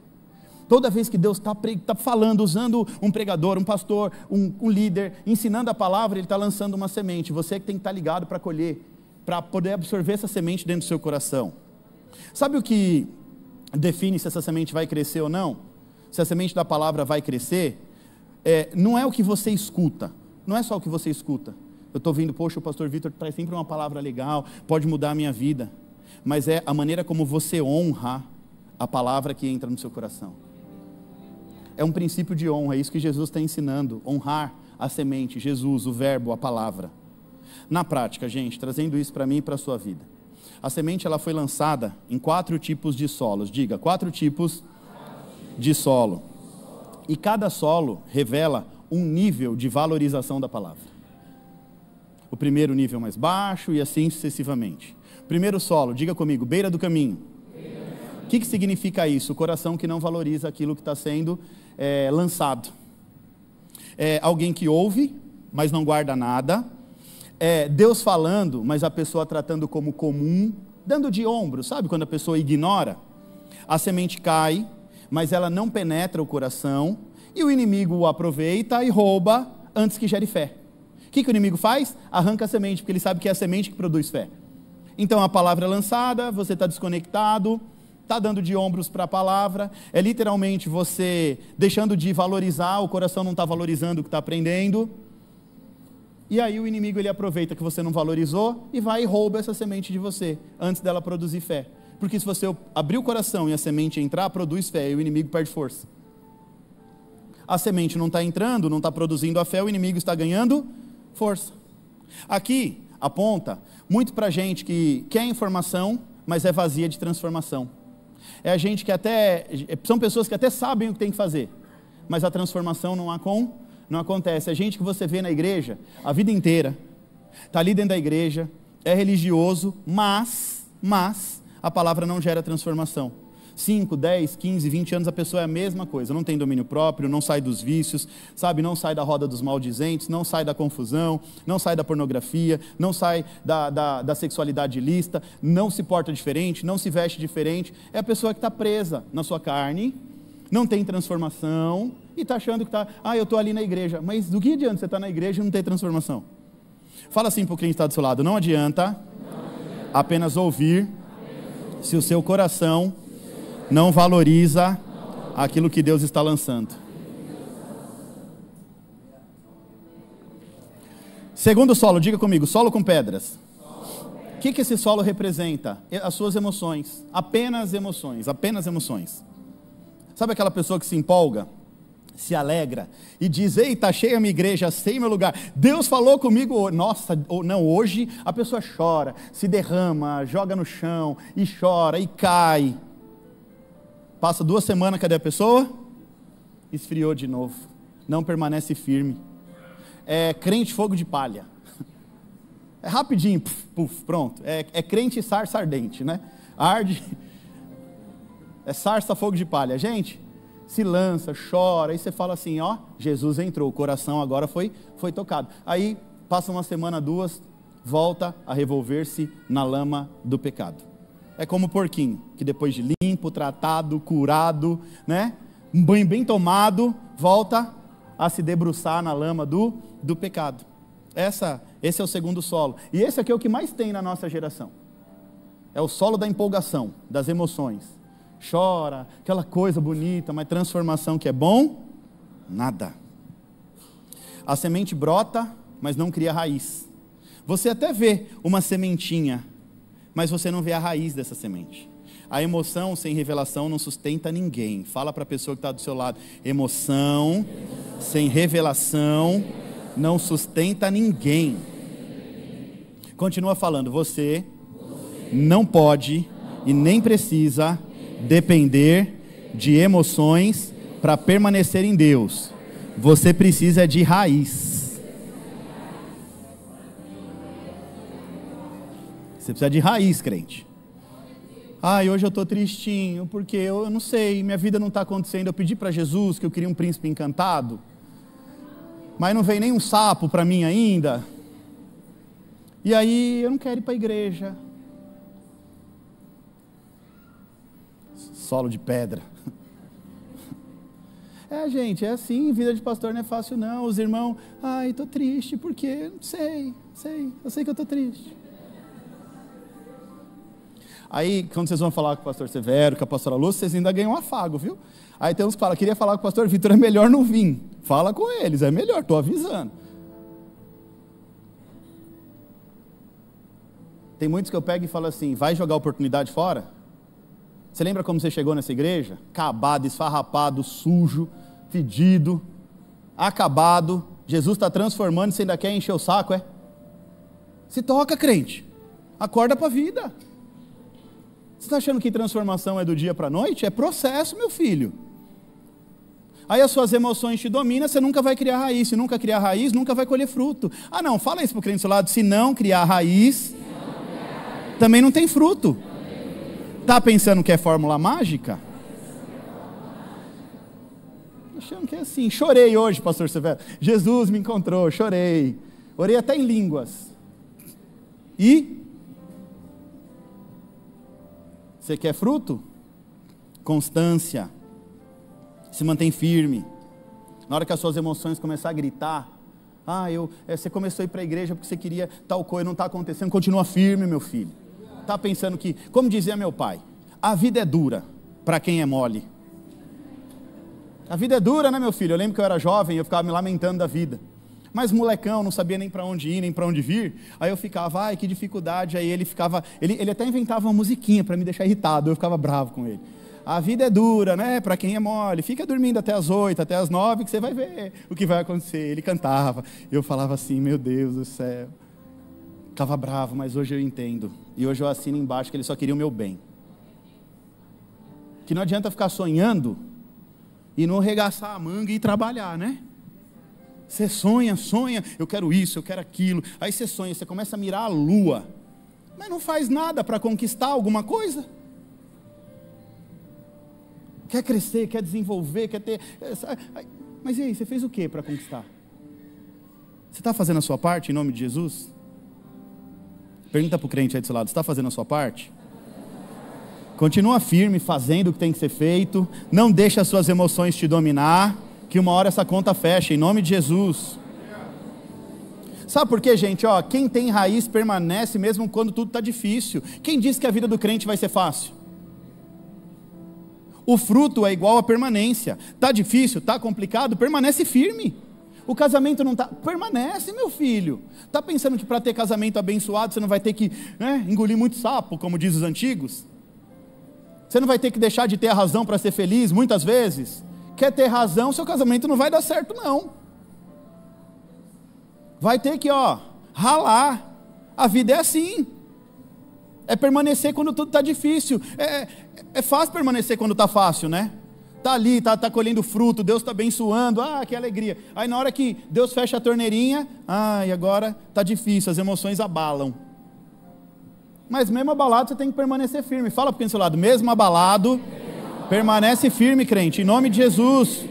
Toda vez que Deus está falando, usando um pregador, um pastor, um líder, ensinando a palavra, Ele está lançando uma semente. Você que tem que estar ligado para colher, para poder absorver essa semente dentro do seu coração. Sabe o que define se essa semente vai crescer ou não? Se a semente da palavra vai crescer, não é o que você escuta, não é só o que você escuta. Eu estou vendo, poxa, o pastor Vitor traz sempre uma palavra legal, pode mudar a minha vida, mas é a maneira como você honra a palavra que entra no seu coração. É um princípio de honra, é isso que Jesus está ensinando, honrar a semente, Jesus, o verbo, a palavra. Na prática, gente, trazendo isso para mim e para a sua vida. A semente ela foi lançada em 4 tipos de solos, diga, 4 tipos de solo. E cada solo revela um nível de valorização da palavra. O primeiro nível mais baixo e assim sucessivamente. Primeiro solo, diga comigo, beira do caminho. O que significa isso? O coração que não valoriza aquilo que está sendo lançado. É alguém que ouve, mas não guarda nada. É Deus falando, mas a pessoa tratando como comum, dando de ombro, sabe quando a pessoa ignora? A semente cai, mas ela não penetra o coração, e o inimigo o aproveita e rouba antes que gere fé. O que o inimigo faz? Arranca a semente, porque ele sabe que é a semente que produz fé. Então a palavra é lançada, você está desconectado, está dando de ombros para a palavra, é literalmente você deixando de valorizar, o coração não está valorizando o que está aprendendo, e aí o inimigo ele aproveita que você não valorizou e vai e rouba essa semente de você, antes dela produzir fé. Porque se você abrir o coração e a semente entrar, produz fé, e o inimigo perde força. A semente não está entrando, não está produzindo a fé, o inimigo está ganhando força. Aqui aponta muito para gente que quer informação, mas é vazia de transformação. É a gente que são pessoas que até sabem o que tem que fazer, mas a transformação não acontece. É gente que você vê na igreja a vida inteira, está ali dentro da igreja, é religioso, mas a palavra não gera transformação. 5, 10, 15, 20 anos a pessoa é a mesma coisa, não tem domínio próprio, não sai dos vícios, sabe, não sai da roda dos maldizentes, não sai da confusão, não sai da pornografia, não sai da sexualidade ilícita, não se porta diferente, não se veste diferente. É a pessoa que está presa na sua carne, não tem transformação e está achando que eu estou ali na igreja. Mas do que adianta você estar na igreja e não ter transformação? Fala assim para o cliente que está do seu lado, não adianta apenas ouvir se o seu coração não valoriza aquilo que Deus está lançando. Segundo solo, diga comigo, solo com pedras. O que esse solo representa? As suas emoções, apenas emoções, apenas emoções. Sabe aquela pessoa que se empolga, se alegra e diz, ei, está cheia a minha igreja, sei meu lugar, Deus falou comigo, nossa, não, hoje a pessoa chora, se derrama, joga no chão e chora e cai. Passa 2 semanas, cadê a pessoa? Esfriou de novo, não permanece firme. É crente fogo de palha. É rapidinho, puf, pronto. É crente sarça ardente, né? Arde, é sarça fogo de palha. Gente, se lança, chora, aí você fala assim, ó, Jesus entrou, o coração agora foi tocado. Aí passa 1 semana, 2, volta a revolver-se na lama do pecado. É como o porquinho, que depois de limpo, tratado, curado, né? Um banho bem tomado, volta a se debruçar na lama do pecado. Esse é o segundo solo. E esse aqui é o que mais tem na nossa geração. É o solo da empolgação, das emoções. Chora, aquela coisa bonita, mas transformação que é bom, nada. A semente brota, mas não cria raiz. Você até vê uma sementinha, mas você não vê a raiz dessa semente. A emoção sem revelação não sustenta ninguém. Fala para a pessoa que está do seu lado, emoção sem revelação não sustenta ninguém. Continua falando, você não pode e nem precisa depender de emoções para permanecer em Deus. Você precisa de raiz. Você precisa de raiz, crente. Hoje eu estou tristinho, porque eu não sei, minha vida não está acontecendo. Eu pedi para Jesus que eu queria um príncipe encantado, mas não veio nem um sapo para mim ainda. E aí eu não quero ir para a igreja. Solo de pedra. Gente, é assim, vida de pastor não é fácil não. Os irmãos, estou triste, porque não sei, eu sei que eu estou triste. Aí, quando vocês vão falar com o pastor Severo, com a pastora Lúcia, vocês ainda ganham um afago, viu? Aí tem uns que falam, queria falar com o pastor Vitor, é melhor não vir. Fala com eles, é melhor, estou avisando. Tem muitos que eu pego e falo assim, vai jogar a oportunidade fora? Você lembra como você chegou nessa igreja? Acabado, esfarrapado, sujo, fedido, acabado. Jesus está transformando e você ainda quer encher o saco, é? Se toca, crente. Acorda para a vida. Você está achando que transformação é do dia para a noite? É processo, meu filho. Aí as suas emoções te dominam, você nunca vai criar raiz. Se nunca criar raiz, nunca vai colher fruto. Não, fala isso para o crente do seu lado. Se não criar raiz, também não tem fruto. Está pensando que é fórmula mágica? Achando que é assim. Chorei hoje, pastor Severo. Jesus me encontrou, chorei. Orei até em línguas. E? Você quer fruto? Constância. Se mantém firme. Na hora que as suas emoções começarem a gritar, você começou a ir para a igreja porque você queria tal coisa, não está acontecendo, continua firme, meu filho. Está pensando que, como dizia meu pai, a vida é dura para quem é mole. A vida é dura, né, meu filho? Eu lembro que eu era jovem, eu ficava me lamentando da vida. Mas molecão, não sabia nem para onde ir, nem para onde vir. Aí eu ficava, que dificuldade. Aí ele ficava, ele até inventava uma musiquinha para me deixar irritado, eu ficava bravo com ele. A vida é dura, né, para quem é mole. Fica dormindo até as 8, até as 9, que você vai ver o que vai acontecer. Ele cantava, eu falava assim, meu Deus do céu. Estava bravo, mas hoje eu entendo. E hoje eu assino embaixo que ele só queria o meu bem. Que não adianta ficar sonhando e não arregaçar a manga e ir trabalhar, né? Você sonha, eu quero isso, eu quero aquilo. Aí você sonha, você começa a mirar a lua, mas não faz nada para conquistar alguma coisa. Quer crescer, quer desenvolver, quer ter... Mas e aí, você fez o que para conquistar? Você está fazendo a sua parte em nome de Jesus? Pergunta para o crente aí do seu lado, você está fazendo a sua parte? Continua firme, fazendo o que tem que ser feito. Não deixa as suas emoções te dominar, que uma hora essa conta fecha, em nome de Jesus. Sabe por quê, gente? Quem tem raiz permanece mesmo quando tudo está difícil. Quem diz que a vida do crente vai ser fácil? O fruto é igual à permanência. Está difícil, está complicado, permanece firme. O casamento não está... Permanece, meu filho. Está pensando que para ter casamento abençoado você não vai ter que engolir muito sapo, como diz os antigos? Você não vai ter que deixar de ter a razão para ser feliz, muitas vezes? Quer ter razão, seu casamento não vai dar certo não. Vai ter que, ralar. A vida é assim. É permanecer quando tudo está difícil. É fácil permanecer quando está fácil, né? Está ali, está colhendo fruto, Deus está abençoando, que alegria. Aí na hora que Deus fecha a torneirinha, e agora está difícil, as emoções abalam. Mas mesmo abalado você tem que permanecer firme. Fala para quem do seu lado, mesmo abalado, permanece firme, crente, em nome de Jesus.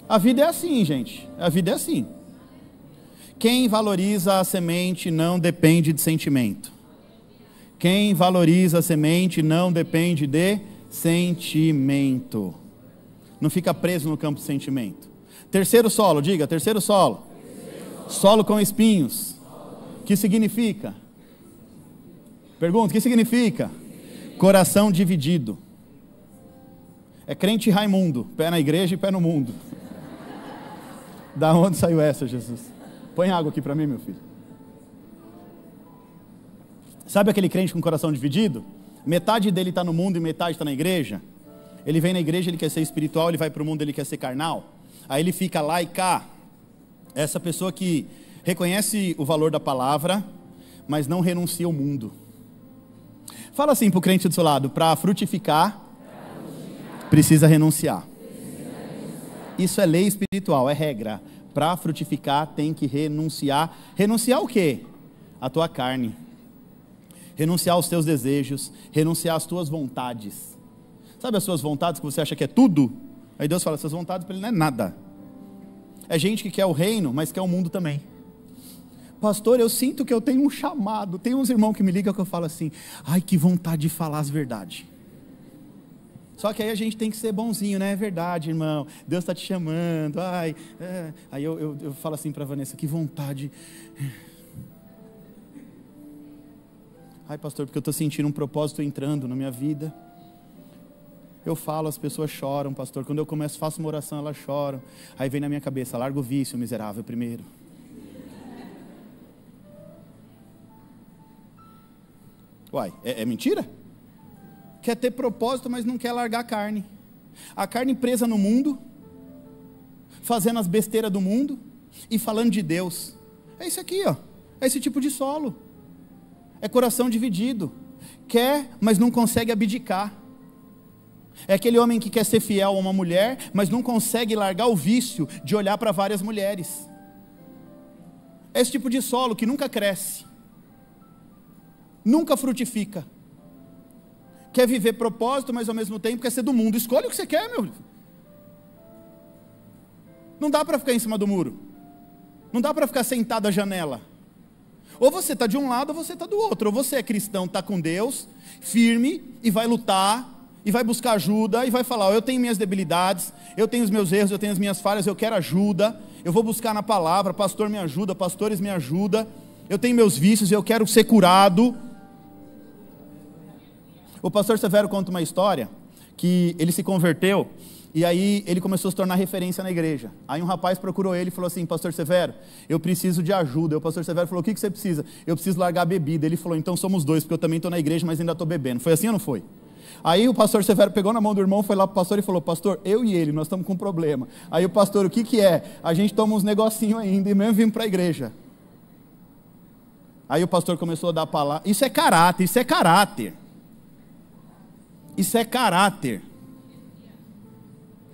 A vida é assim, gente, a vida é assim. Quem valoriza a semente não depende de sentimento. Quem valoriza a semente não depende de sentimento. Não fica preso no campo de sentimento. Terceiro solo, diga, terceiro solo. Solo com espinhos. O que significa? Pergunta, o que significa? Coração dividido. É crente Raimundo, pé na igreja e pé no mundo. Da onde saiu essa, Jesus? Põe água aqui para mim, meu filho. Sabe aquele crente com coração dividido? Metade dele está no mundo e metade está na igreja. Ele vem na igreja, ele quer ser espiritual, ele vai para o mundo, ele quer ser carnal. Aí ele fica lá e cá. Essa pessoa que reconhece o valor da palavra, mas não renuncia ao mundo. Fala assim para o crente do seu lado: para frutificar, precisa renunciar. Isso é lei espiritual, é regra. Para frutificar tem que renunciar. Renunciar o quê? A tua carne. Renunciar aos teus desejos. Renunciar às tuas vontades. Sabe as suas vontades que você acha que é tudo? Aí Deus fala, essas vontades para ele não é nada. É gente que quer o reino, mas quer o mundo também. Pastor, eu sinto que eu tenho um chamado. Tem uns irmãos que me ligam que eu falo assim, ai, que vontade de falar as verdades. Só que aí a gente tem que ser bonzinho, né? É verdade, irmão. Deus está te chamando. Ai, Aí eu falo assim para Vanessa, que vontade. Ai, pastor, porque eu estou sentindo um propósito entrando na minha vida. Eu falo, as pessoas choram, pastor. Quando eu começo, faço uma oração, elas choram. Aí vem na minha cabeça, larga o vício, miserável, primeiro. Uai, é mentira? Quer ter propósito, mas não quer largar a carne. A carne presa no mundo, fazendo as besteiras do mundo e falando de Deus. É isso aqui, ó. É esse tipo de solo. É coração dividido. Quer, mas não consegue abdicar. É aquele homem que quer ser fiel a uma mulher, mas não consegue largar o vício de olhar para várias mulheres. É esse tipo de solo que nunca cresce, nunca frutifica. Quer viver propósito, mas ao mesmo tempo quer ser do mundo. Escolhe o que você quer, meu. Não dá para ficar em cima do muro. Não dá para ficar sentado à janela. Ou você está de um lado, ou você está do outro. Ou você é cristão, está com Deus, firme, e vai lutar, e vai buscar ajuda, e vai falar, eu tenho minhas debilidades, eu tenho os meus erros, eu tenho as minhas falhas, eu quero ajuda, eu vou buscar na palavra, pastor me ajuda, pastores me ajudam, eu tenho meus vícios, eu quero ser curado. O pastor Severo conta uma história, que ele se converteu, e aí ele começou a se tornar referência na igreja. Aí um rapaz procurou ele e falou assim, pastor Severo, eu preciso de ajuda. E o pastor Severo falou, o que você precisa? Eu preciso largar a bebida. Ele falou, então somos dois, porque eu também estou na igreja, mas ainda estou bebendo. Foi assim ou não foi? Aí o pastor Severo pegou na mão do irmão, foi lá para o pastor e falou, pastor, eu e ele, nós estamos com um problema. Aí o pastor, o que é? A gente toma uns negocinhos ainda e mesmo vimos para a igreja. Aí o pastor começou a dar a palavra, isso é caráter, isso é caráter. Isso é caráter.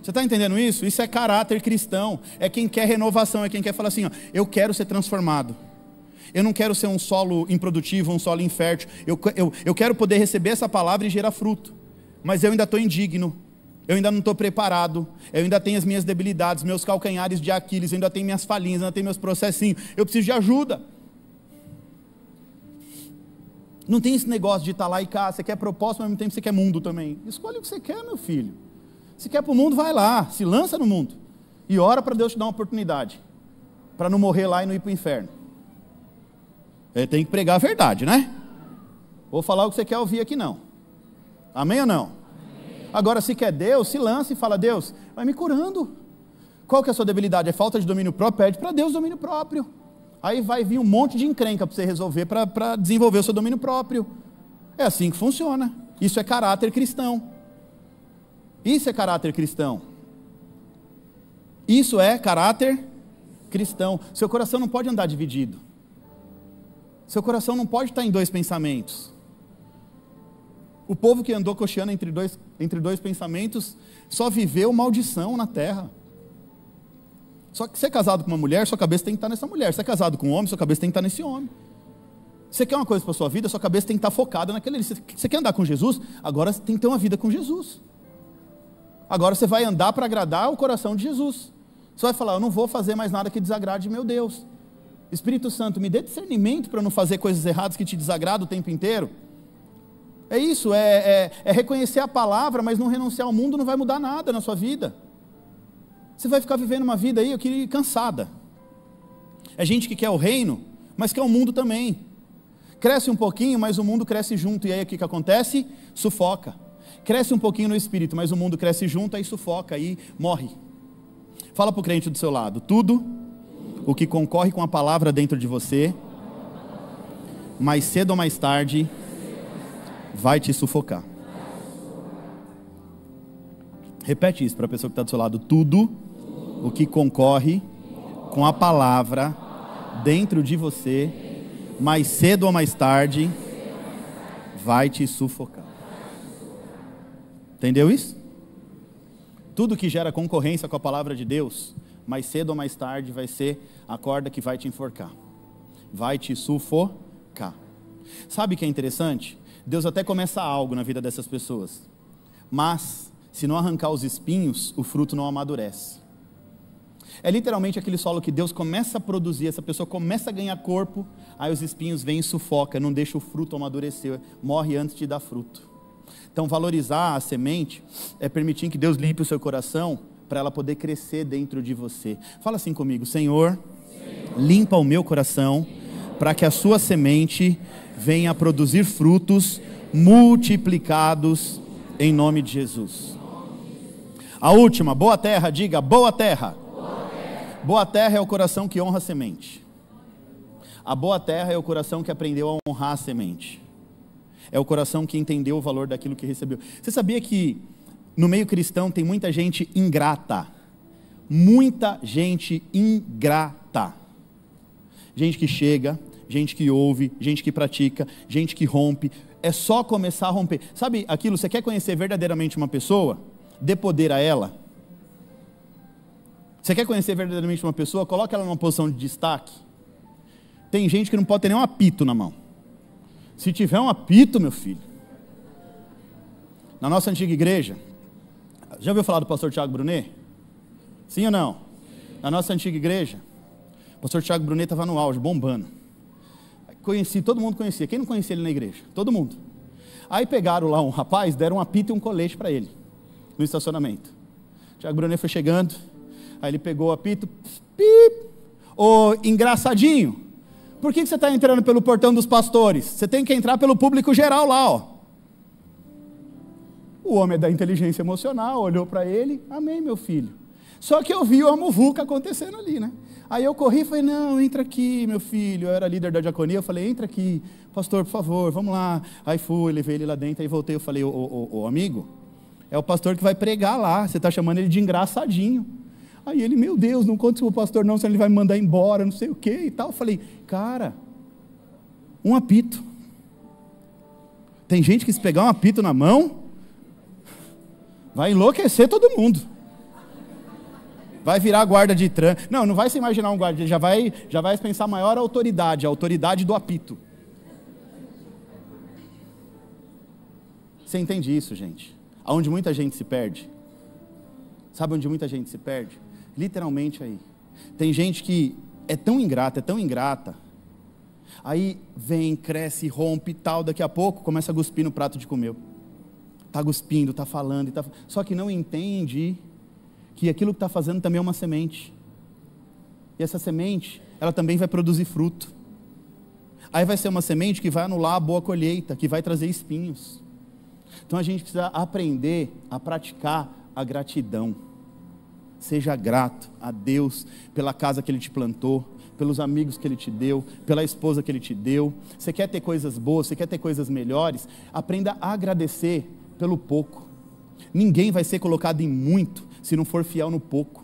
Você está entendendo isso? Isso é caráter cristão. É quem quer renovação, é quem quer falar assim, ó, eu quero ser transformado. Eu não quero ser um solo improdutivo, um solo infértil. Eu quero poder receber essa palavra e gerar fruto. Mas eu ainda estou indigno. Eu ainda não estou preparado. Eu ainda tenho as minhas debilidades, meus calcanhares de Aquiles, eu ainda tenho minhas falhinhas, ainda tenho meus processinhos. Eu preciso de ajuda. Não tem esse negócio de estar lá e cá, você quer propósito, mas ao mesmo tempo você quer mundo também. Escolhe o que você quer, meu filho. Se quer para o mundo, vai lá, se lança no mundo. E ora para Deus te dar uma oportunidade. Para não morrer lá e não ir para o inferno. Tem que pregar a verdade, né? Vou falar o que você quer ouvir aqui não. Amém ou não? Amém. Agora, se quer Deus, se lança e fala, Deus, vai me curando. Qual que é a sua debilidade? É falta de domínio próprio? Pede para Deus domínio próprio. Aí vai vir um monte de encrenca para você resolver, para desenvolver o seu domínio próprio. É assim que funciona. Isso é caráter cristão. Isso é caráter cristão. Isso é caráter cristão. Seu coração não pode andar dividido. Seu coração não pode estar em dois pensamentos. O povo que andou cocheando entre dois pensamentos só viveu maldição na terra. Só que você é casado com uma mulher, sua cabeça tem que estar nessa mulher. Você é casado com um homem, sua cabeça tem que estar nesse homem. Você quer uma coisa para a sua vida, sua cabeça tem que estar focada naquele. Você quer andar com Jesus? Agora você tem que ter uma vida com Jesus. Agora você vai andar para agradar o coração de Jesus. Você vai falar, eu não vou fazer mais nada que desagrade meu Deus. Espírito Santo, me dê discernimento para não fazer coisas erradas que te desagradam o tempo inteiro. É isso, é reconhecer a palavra, mas não renunciar ao mundo não vai mudar nada na sua vida. Você vai ficar vivendo uma vida aí, cansada. É gente que quer o reino, mas quer o mundo também. Cresce um pouquinho, mas o mundo cresce junto. E aí o que acontece? Sufoca. Cresce um pouquinho no espírito, mas o mundo cresce junto, aí sufoca, aí morre. Fala para o crente do seu lado, tudo o que concorre com a palavra dentro de você, mais cedo ou mais tarde, vai te sufocar. Repete isso para a pessoa que está do seu lado. Tudo o que concorre com a palavra dentro de você, mais cedo ou mais tarde, vai te sufocar. Entendeu isso? Tudo que gera concorrência com a palavra de Deus, mais cedo ou mais tarde, vai ser a corda que vai te enforcar. Vai te sufocar. Sabe o que é interessante? Deus até começa algo na vida dessas pessoas, mas se não arrancar os espinhos, o fruto não amadurece. É literalmente aquele solo que Deus começa a produzir, essa pessoa começa a ganhar corpo, aí os espinhos vêm e sufocam, não deixa o fruto amadurecer, morre antes de dar fruto. Então valorizar a semente é permitir que Deus limpe o seu coração, para ela poder crescer dentro de você. Fala assim comigo: Senhor, limpa o meu coração, para que a sua semente venha a produzir frutos multiplicados em nome de Jesus. A última, boa terra, diga boa terra. Boa terra é o coração que honra a semente. A boa terra é o coração que aprendeu a honrar a semente. É o coração que entendeu o valor daquilo que recebeu. Você sabia que no meio cristão tem muita gente ingrata? Muita gente ingrata. Gente que chega, gente que ouve, gente que pratica, gente que rompe. É só começar a romper. Sabe aquilo, você quer conhecer verdadeiramente uma pessoa? Dê poder a ela. Você quer conhecer verdadeiramente uma pessoa? Coloque ela numa posição de destaque. Tem gente que não pode ter nem um apito na mão. Se tiver um apito, meu filho. Na nossa antiga igreja, já ouviu falar do pastor Thiago Brunet? Sim ou não? Na nossa antiga igreja, o pastor Thiago Brunet estava no auge, bombando. Conheci, todo mundo conhecia. Quem não conhecia ele na igreja? Todo mundo. Aí pegaram lá um rapaz, deram um apito e um colete para ele, no estacionamento. O Thiago Brunet foi chegando, aí ele pegou o apito, pip, ô engraçadinho, por que você está entrando pelo portão dos pastores? Você tem que entrar pelo público geral lá, ó. O homem é da inteligência emocional, olhou para ele, amém, meu filho. Só que eu vi uma muvuca acontecendo ali, né? Aí eu corri e falei, não, entra aqui, meu filho. Eu era líder da diaconia, eu falei, entra aqui, pastor, por favor, vamos lá. Aí fui, levei ele lá dentro, aí voltei, eu falei, ô amigo, é o pastor que vai pregar lá, você está chamando ele de engraçadinho. Aí ele, meu Deus, não conta isso pro pastor não, senão ele vai me mandar embora, não sei o que e tal. Eu falei, cara, um apito. Tem gente que se pegar um apito na mão, vai enlouquecer todo mundo. Vai virar guarda de trânsito. Não, não vai se imaginar um guarda, já vai pensar maior a autoridade do apito. Você entende isso, gente? Aonde muita gente se perde. Sabe onde muita gente se perde? Literalmente aí. Tem gente que é tão ingrata. Aí vem, cresce, rompe e tal, daqui a pouco começa a cuspir no prato de comer. Está cuspindo, está falando, só que não entende que aquilo que está fazendo também é uma semente. E essa semente, ela também vai produzir fruto. Aí vai ser uma semente que vai anular a boa colheita, que vai trazer espinhos. Então a gente precisa aprender a praticar a gratidão. Seja grato a Deus pela casa que Ele te plantou, pelos amigos que Ele te deu, pela esposa que Ele te deu. Você quer ter coisas boas, você quer ter coisas melhores? Aprenda a agradecer pelo pouco. Ninguém vai ser colocado em muito se não for fiel no pouco.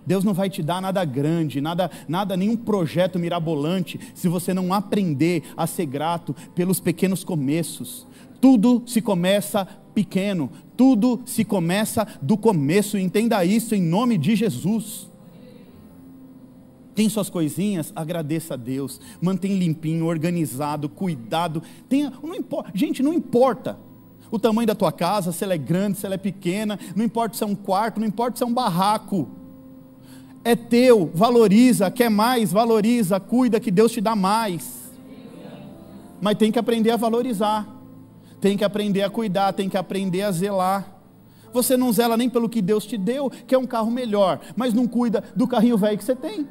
Deus não vai te dar nada grande, nada, nenhum projeto mirabolante, se você não aprender a ser grato pelos pequenos começos. Tudo se começa pequeno, tudo se começa do começo, entenda isso em nome de Jesus. Tem suas coisinhas, agradeça a Deus, mantém limpinho, organizado, cuidado, não importa, gente, não importa o tamanho da tua casa, se ela é grande, se ela é pequena, não importa se é um quarto, não importa se é um barraco, é teu, valoriza, quer mais, valoriza, cuida que Deus te dá mais, mas tem que aprender a valorizar, tem que aprender a cuidar, tem que aprender a zelar. Você não zela nem pelo que Deus te deu, que é um carro melhor, mas não cuida do carrinho velho que você tem.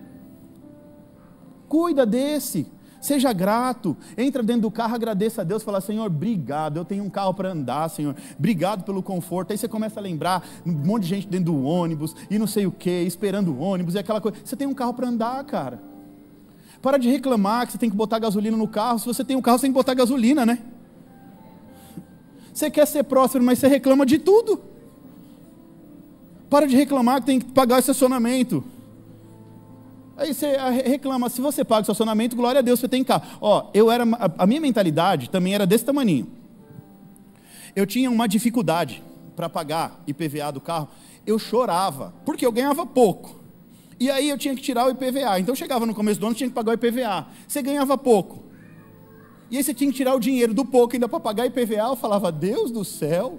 Cuida desse, seja grato, entra dentro do carro, agradeça a Deus, fala, Senhor, obrigado, eu tenho um carro para andar, Senhor, obrigado pelo conforto. Aí você começa a lembrar, um monte de gente dentro do ônibus, e não sei o que, esperando o ônibus, e aquela coisa, você tem um carro para andar, cara. Para de reclamar que você tem que botar gasolina no carro, se você tem um carro, você tem que botar gasolina, né? Você quer ser próspero, mas você reclama de tudo. Para de reclamar que tem que pagar o estacionamento. Aí você reclama, se você paga o estacionamento, glória a Deus, você tem carro. A minha mentalidade também era desse tamaninho. Eu tinha uma dificuldade para pagar IPVA do carro. Eu chorava, porque eu ganhava pouco. E aí eu tinha que tirar o IPVA. Então chegava no começo do ano, tinha que pagar o IPVA. Você ganhava pouco. E aí você tinha que tirar o dinheiro do pouco ainda para pagar IPVA. Eu falava, Deus do céu.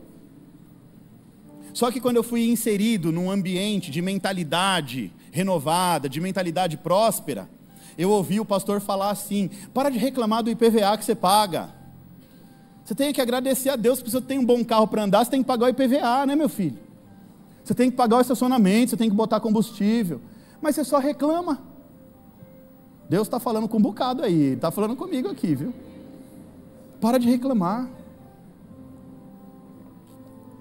Só que quando eu fui inserido num ambiente de mentalidade renovada, de mentalidade próspera, eu ouvi o pastor falar assim, para de reclamar do IPVA que você paga. Você tem que agradecer a Deus, porque você tem um bom carro para andar, você tem que pagar o IPVA, né, meu filho? Você tem que pagar o estacionamento, você tem que botar combustível. Mas você só reclama. Deus está falando com um bocado aí, está falando comigo aqui, viu? Para de reclamar.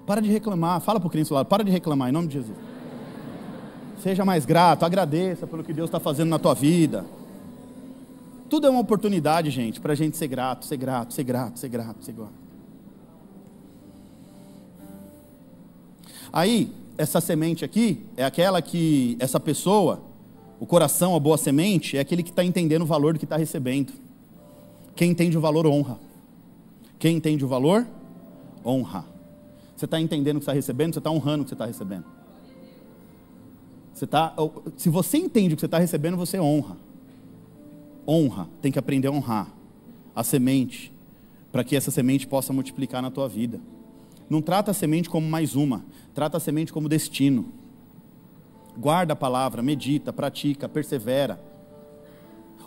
Para de reclamar. Fala para o crente do lado, para de reclamar, em nome de Jesus. Seja mais grato, agradeça pelo que Deus está fazendo na tua vida. Tudo é uma oportunidade, gente, para a gente ser grato, ser grato, ser grato, ser grato, ser grato. Aí, essa semente aqui, é aquela que, essa pessoa, o coração, a boa semente, é aquele que está entendendo o valor do que está recebendo. Quem entende o valor, honra. Quem entende o valor, honra. Você está entendendo o que você está recebendo, você está honrando o que você está recebendo. Se você entende o que você está recebendo, você honra. Honra, tem que aprender a honrar a semente, para que essa semente possa multiplicar na tua vida. Não trata a semente como mais uma, trata a semente como destino. Guarda a palavra, medita, pratica, persevera.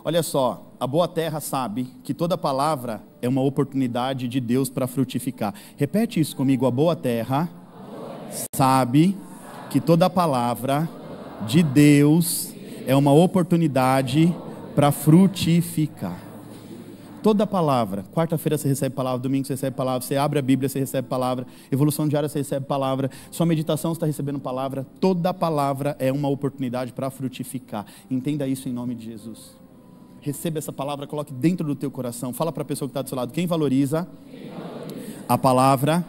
Olha só, a boa terra sabe que toda palavra é uma oportunidade de Deus para frutificar. Repete isso comigo, a boa terra sabe que toda palavra de Deus é uma oportunidade para frutificar. Toda palavra, quarta-feira você recebe palavra, domingo você recebe palavra, você abre a Bíblia, você recebe palavra, evolução diária você recebe palavra, sua meditação você está recebendo palavra, toda palavra é uma oportunidade para frutificar. Entenda isso em nome de Jesus. Receba essa palavra, coloque dentro do teu coração, fala para a pessoa que está do seu lado, quem valoriza a palavra,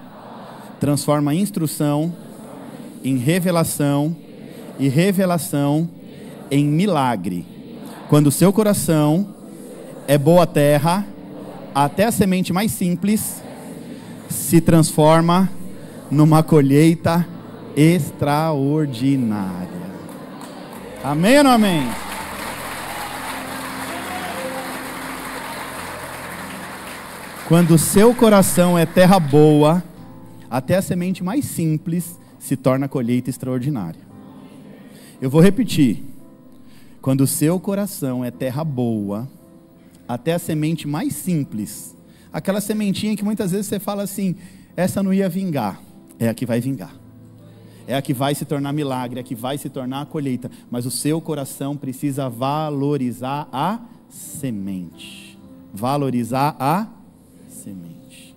transforma a instrução em revelação e revelação em milagre. Quando o seu coração é boa terra, até a semente mais simples se transforma numa colheita extraordinária. Amém ou não amém? Quando o seu coração é terra boa, até a semente mais simples se torna colheita extraordinária. Eu vou repetir. Quando o seu coração é terra boa, até a semente mais simples, aquela sementinha que muitas vezes você fala assim, essa não ia vingar, é a que vai vingar. É a que vai se tornar milagre, é a que vai se tornar a colheita. Mas o seu coração precisa valorizar a semente. Valorizar a semente.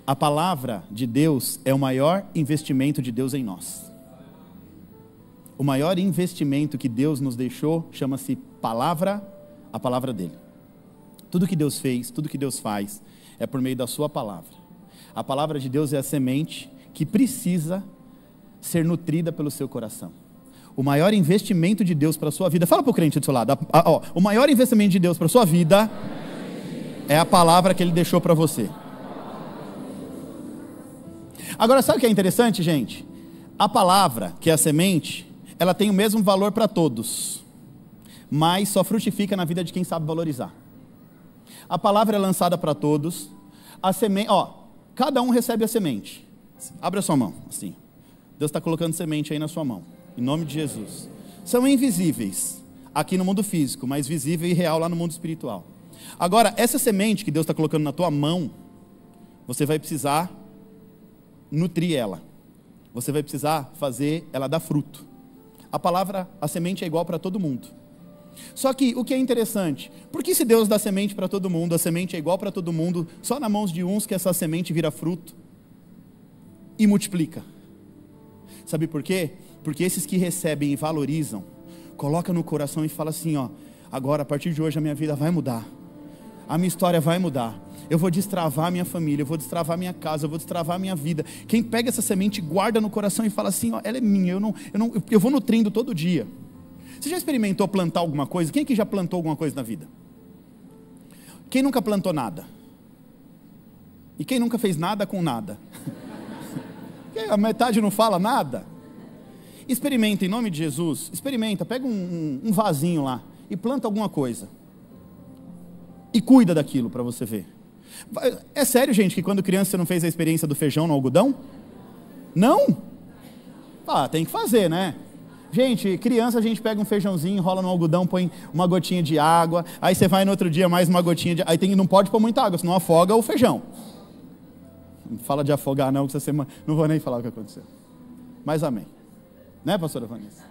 A palavra de Deus é o maior investimento de Deus em nós. O maior investimento que Deus nos deixou chama-se palavra, a palavra dele. Tudo que Deus fez, tudo que Deus faz, é por meio da sua palavra. A palavra de Deus é a semente que precisa ser nutrida pelo seu coração. O maior investimento de Deus para a sua vida, fala para o crente do seu lado, o maior investimento de Deus para a sua vida é a palavra que ele deixou para você. Agora, sabe o que é interessante, gente? A palavra, que é a semente, ela tem o mesmo valor para todos, mas só frutifica na vida de quem sabe valorizar. A palavra é lançada para todos, a semente, cada um recebe a semente. Abre a sua mão, assim. Deus está colocando semente aí na sua mão, em nome de Jesus. São invisíveis aqui no mundo físico, mas visível e real lá no mundo espiritual. Agora, essa semente que Deus está colocando na tua mão, você vai precisar nutrir ela. Você vai precisar fazer ela dar fruto. A palavra, a semente é igual para todo mundo. Só que o que é interessante, por que se Deus dá semente para todo mundo, a semente é igual para todo mundo, só na mãos de uns que essa semente vira fruto e multiplica? Sabe por quê? Porque esses que recebem e valorizam, colocam no coração e falam assim, agora a partir de hoje a minha vida vai mudar. A minha história vai mudar. Eu vou destravar minha família, eu vou destravar minha casa, eu vou destravar minha vida. Quem pega essa semente, guarda no coração e fala assim, ó, ela é minha, eu vou nutrindo todo dia. Você já experimentou plantar alguma coisa? Quem aqui já plantou alguma coisa na vida? Quem nunca plantou nada? E quem nunca fez nada com nada? A metade não fala nada? Experimenta, em nome de Jesus, experimenta, pega um vasinho lá e planta alguma coisa. E cuida daquilo para você ver. É sério, gente, que quando criança você não fez a experiência do feijão no algodão? Não? Ah, tem que fazer, né? Gente, criança a gente pega um feijãozinho, enrola no algodão, põe uma gotinha de água, aí você vai no outro dia mais uma gotinha de... Aí não pode pôr muita água, senão afoga o feijão. Não fala de afogar não, que essa semana... Não vou nem falar o que aconteceu. Mas amém. Né, pastora Vanessa?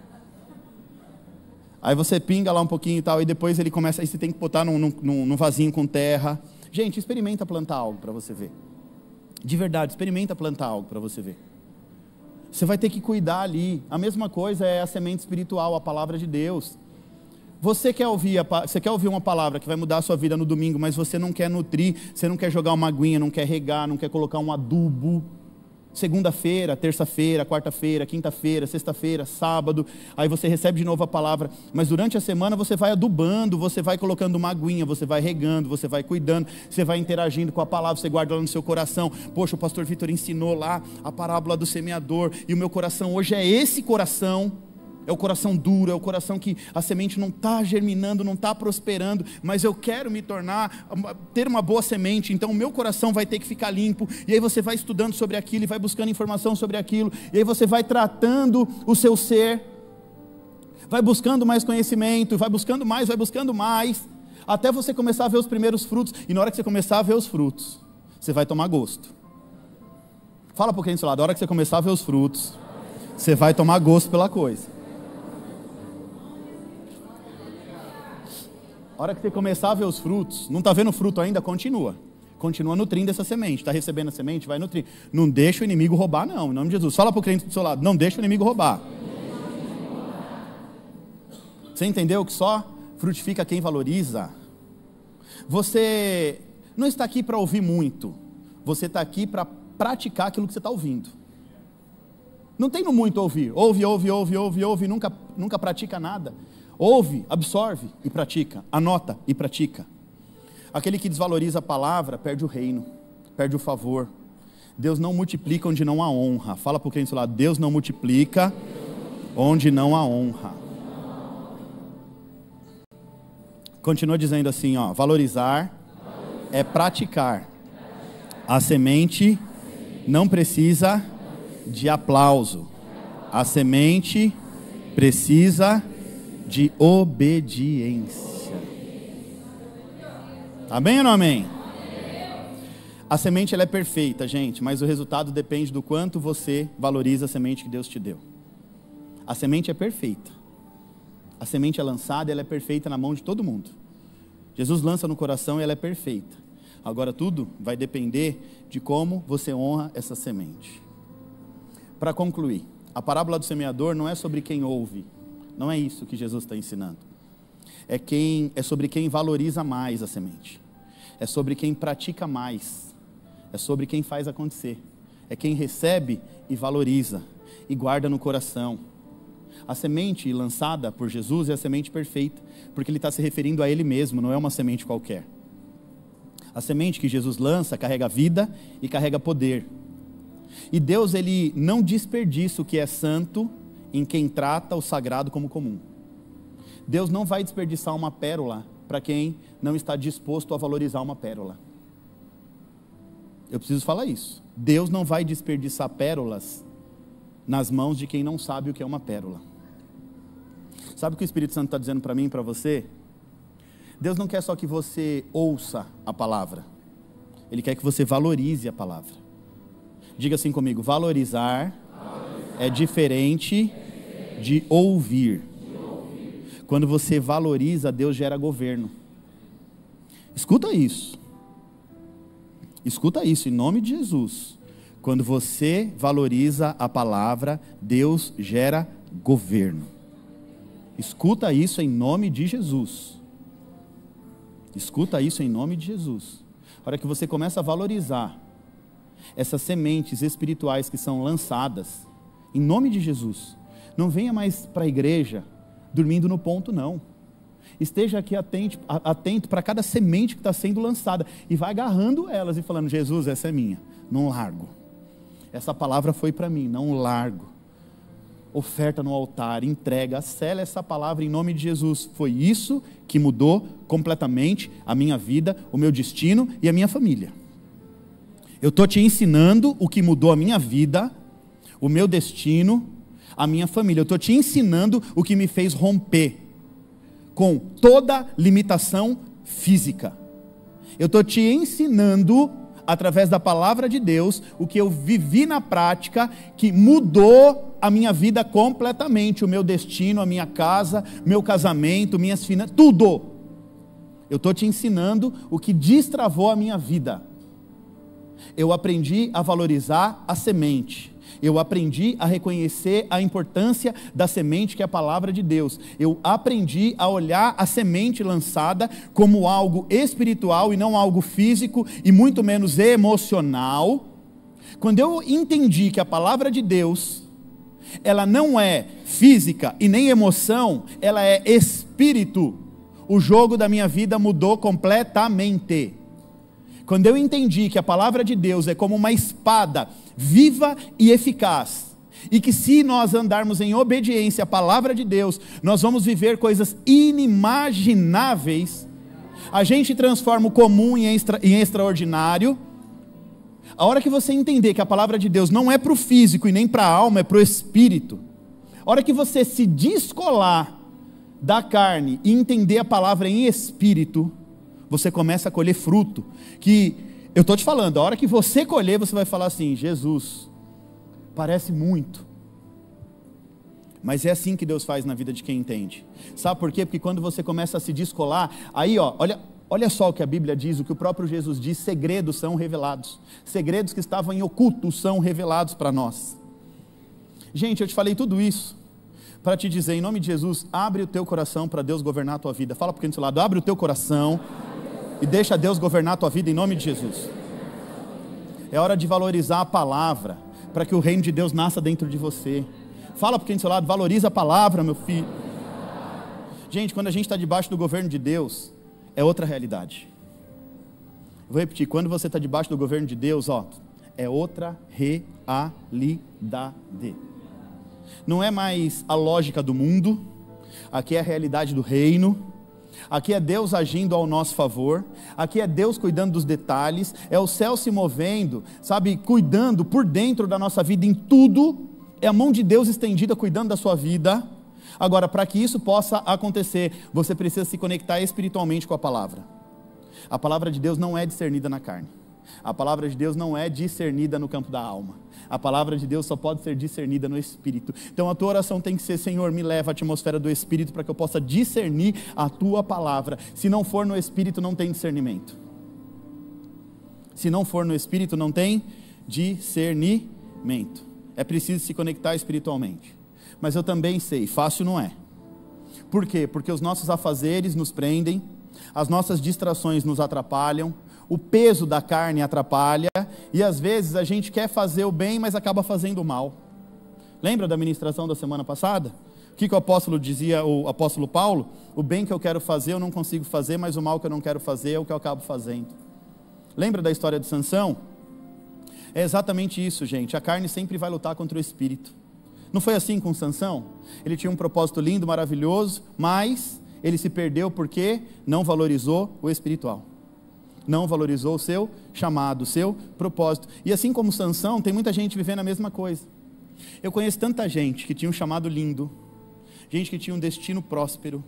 Aí você pinga lá um pouquinho e tal, e depois ele começa... Aí você tem que botar num vasinho com terra. Gente, experimenta plantar algo para você ver. De verdade, experimenta plantar algo para você ver. Você vai ter que cuidar ali. A mesma coisa é a semente espiritual, a palavra de Deus. Você quer ouvir uma palavra que vai mudar a sua vida no domingo, mas você não quer nutrir, você não quer jogar uma aguinha, não quer regar, não quer colocar um adubo. Segunda-feira, terça-feira, quarta-feira, quinta-feira, sexta-feira, sábado, aí você recebe de novo a palavra, mas durante a semana você vai adubando, você vai colocando uma aguinha, você vai regando, você vai cuidando, você vai interagindo com a palavra, você guarda ela no seu coração. Poxa, o pastor Vitor ensinou lá a parábola do semeador, e o meu coração hoje é esse coração. É o coração duro, é o coração que a semente não está germinando, não está prosperando, mas eu quero me ter uma boa semente, então o meu coração vai ter que ficar limpo, e aí você vai estudando sobre aquilo, e vai buscando informação sobre aquilo, e aí você vai tratando o seu ser, vai buscando mais conhecimento, vai buscando mais, até você começar a ver os primeiros frutos, e na hora que você começar a ver os frutos, você vai tomar gosto. Fala um pouquinho do seu lado, na hora que você começar a ver os frutos, você vai tomar gosto pela coisa. A hora que você começar a ver os frutos, não está vendo fruto ainda, continua nutrindo essa semente, está recebendo a semente, vai nutrir, não deixa o inimigo roubar não, em nome de Jesus. Fala para o crente do seu lado, não deixa o inimigo roubar. Você entendeu que só frutifica quem valoriza? Você não está aqui para ouvir muito, você está aqui para praticar aquilo que você está ouvindo. Não tem no muito ouvir, ouve, nunca pratica nada. Ouve, absorve e pratica, anota e pratica. Aquele que desvaloriza a palavra perde o reino, perde o favor. Deus não multiplica onde não há honra. Fala para o crente lá, Deus não multiplica onde não há honra. Continua dizendo assim, ó, valorizar é praticar. A semente não precisa de aplauso. A semente precisa de obediência. Amém ou não amém? A semente ela é perfeita, gente, mas o resultado depende do quanto você valoriza a semente que Deus te deu. A semente é perfeita. A semente é lançada, ela é perfeita na mão de todo mundo. Jesus lança no coração e ela é perfeita. Agora tudo vai depender de como você honra essa semente. Para concluir, a parábola do semeador não é sobre quem ouve. Não é isso que Jesus está ensinando. É sobre quem valoriza mais a semente. É sobre quem pratica mais. É sobre quem faz acontecer. É quem recebe e valoriza e guarda no coração. A semente lançada por Jesus é a semente perfeita, porque ele está se referindo a ele mesmo, não é uma semente qualquer. A semente que Jesus lança carrega vida e carrega poder. E Deus, ele não desperdiça o que é santo em quem trata o sagrado como comum. Deus não vai desperdiçar uma pérola para quem não está disposto a valorizar uma pérola. Eu preciso falar isso. Deus não vai desperdiçar pérolas nas mãos de quem não sabe o que é uma pérola. Sabe o que o Espírito Santo está dizendo para mim e para você? Deus não quer só que você ouça a palavra. Ele quer que você valorize a palavra. Diga assim comigo, valorizar é diferente de ouvir. Quando você valoriza, Deus gera governo. Escuta isso. Escuta isso, em nome de Jesus. Quando você valoriza a palavra, Deus gera governo. Escuta isso em nome de Jesus. Escuta isso em nome de Jesus. A hora que você começa a valorizar essas sementes espirituais que são lançadas, em nome de Jesus, não venha mais para a igreja dormindo no ponto, não. Esteja aqui atento para cada semente que está sendo lançada e vai agarrando elas e falando: Jesus, essa é minha, não largo. Essa palavra foi para mim, não largo. Oferta no altar, entrega, sela essa palavra em nome de Jesus. Foi isso que mudou completamente a minha vida, o meu destino e a minha família. Eu estou te ensinando o que mudou a minha vida, o meu destino, a minha família. Eu estou te ensinando o que me fez romper com toda limitação física. Eu estou te ensinando, através da palavra de Deus, o que eu vivi na prática, que mudou a minha vida completamente, o meu destino, a minha casa, meu casamento, minhas finanças, tudo. Eu estou te ensinando o que destravou a minha vida. Eu aprendi a valorizar a semente. Eu aprendi a reconhecer a importância da semente, que é a palavra de Deus. Eu aprendi a olhar a semente lançada como algo espiritual e não algo físico e muito menos emocional. Quando eu entendi que a palavra de Deus, ela não é física e nem emoção, ela é espírito, o jogo da minha vida mudou completamente. Quando eu entendi que a palavra de Deus é como uma espada viva e eficaz, e que se nós andarmos em obediência à palavra de Deus, nós vamos viver coisas inimagináveis, a gente transforma o comum em extraordinário. A hora que você entender que a palavra de Deus não é para o físico e nem para a alma, é para o espírito, a hora que você se descolar da carne e entender a palavra em espírito, você começa a colher fruto, que eu estou te falando, a hora que você colher, você vai falar assim: Jesus, parece muito, mas é assim que Deus faz na vida de quem entende. Sabe por quê? Porque quando você começa a se descolar, aí olha só o que a Bíblia diz, o que o próprio Jesus diz: segredos são revelados, segredos que estavam em oculto são revelados para nós. Gente, eu te falei tudo isso para te dizer, em nome de Jesus, abre o teu coração para Deus governar a tua vida. Fala para quem do seu lado: abre o teu coração e deixa Deus governar a tua vida em nome de Jesus. É hora de valorizar a palavra, para que o reino de Deus nasça dentro de você. Fala para quem do seu lado: valoriza a palavra, meu filho. Gente, quando a gente está debaixo do governo de Deus, é outra realidade. Vou repetir: quando você está debaixo do governo de Deus, é outra realidade. Não é mais a lógica do mundo, aqui é a realidade do reino. Aqui é Deus agindo ao nosso favor, aqui é Deus cuidando dos detalhes, é o céu se movendo, sabe, cuidando por dentro da nossa vida em tudo, é a mão de Deus estendida cuidando da sua vida. Agora, para que isso possa acontecer, você precisa se conectar espiritualmente com a palavra. A palavra de Deus não é discernida na carne, a palavra de Deus não é discernida no campo da alma, a palavra de Deus só pode ser discernida no Espírito. Então a tua oração tem que ser: Senhor, me leva à atmosfera do Espírito para que eu possa discernir a tua palavra. Se não for no Espírito, não tem discernimento. Se não for no Espírito, não tem discernimento. É preciso se conectar espiritualmente. Mas eu também sei, fácil não é. Por quê? Porque os nossos afazeres nos prendem, as nossas distrações nos atrapalham, o peso da carne atrapalha, e às vezes a gente quer fazer o bem, mas acaba fazendo o mal. Lembra da ministração da semana passada? O que o apóstolo dizia, o apóstolo Paulo? O bem que eu quero fazer eu não consigo fazer, mas o mal que eu não quero fazer é o que eu acabo fazendo. Lembra da história de Sansão? É exatamente isso, gente. A carne sempre vai lutar contra o espírito. Não foi assim com Sansão? Ele tinha um propósito lindo, maravilhoso, mas ele se perdeu porque não valorizou o espiritual. Não valorizou o seu chamado, o seu propósito. E assim como Sansão, tem muita gente vivendo a mesma coisa. Eu conheço tanta gente que tinha um chamado lindo, gente que tinha um destino próspero,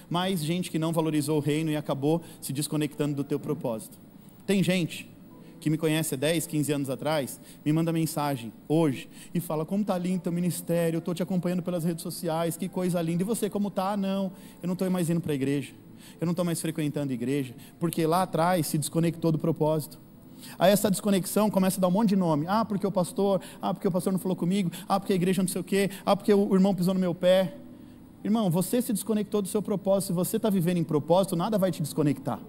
mas gente que não valorizou o reino e acabou se desconectando do teu propósito. Tem gente que me conhece há 10, 15 anos atrás, me manda mensagem hoje e fala: como está lindo teu ministério, eu estou te acompanhando pelas redes sociais, que coisa linda. E você, como está? Não, eu não estou mais indo para a igreja, eu não estou mais frequentando a igreja, porque lá atrás se desconectou do propósito. Aí essa desconexão começa a dar um monte de nome: porque o pastor, porque o pastor não falou comigo, porque a igreja não sei o quê, porque o irmão pisou no meu pé. Irmão, você se desconectou do seu propósito. Se você está vivendo em propósito, nada vai te desconectar.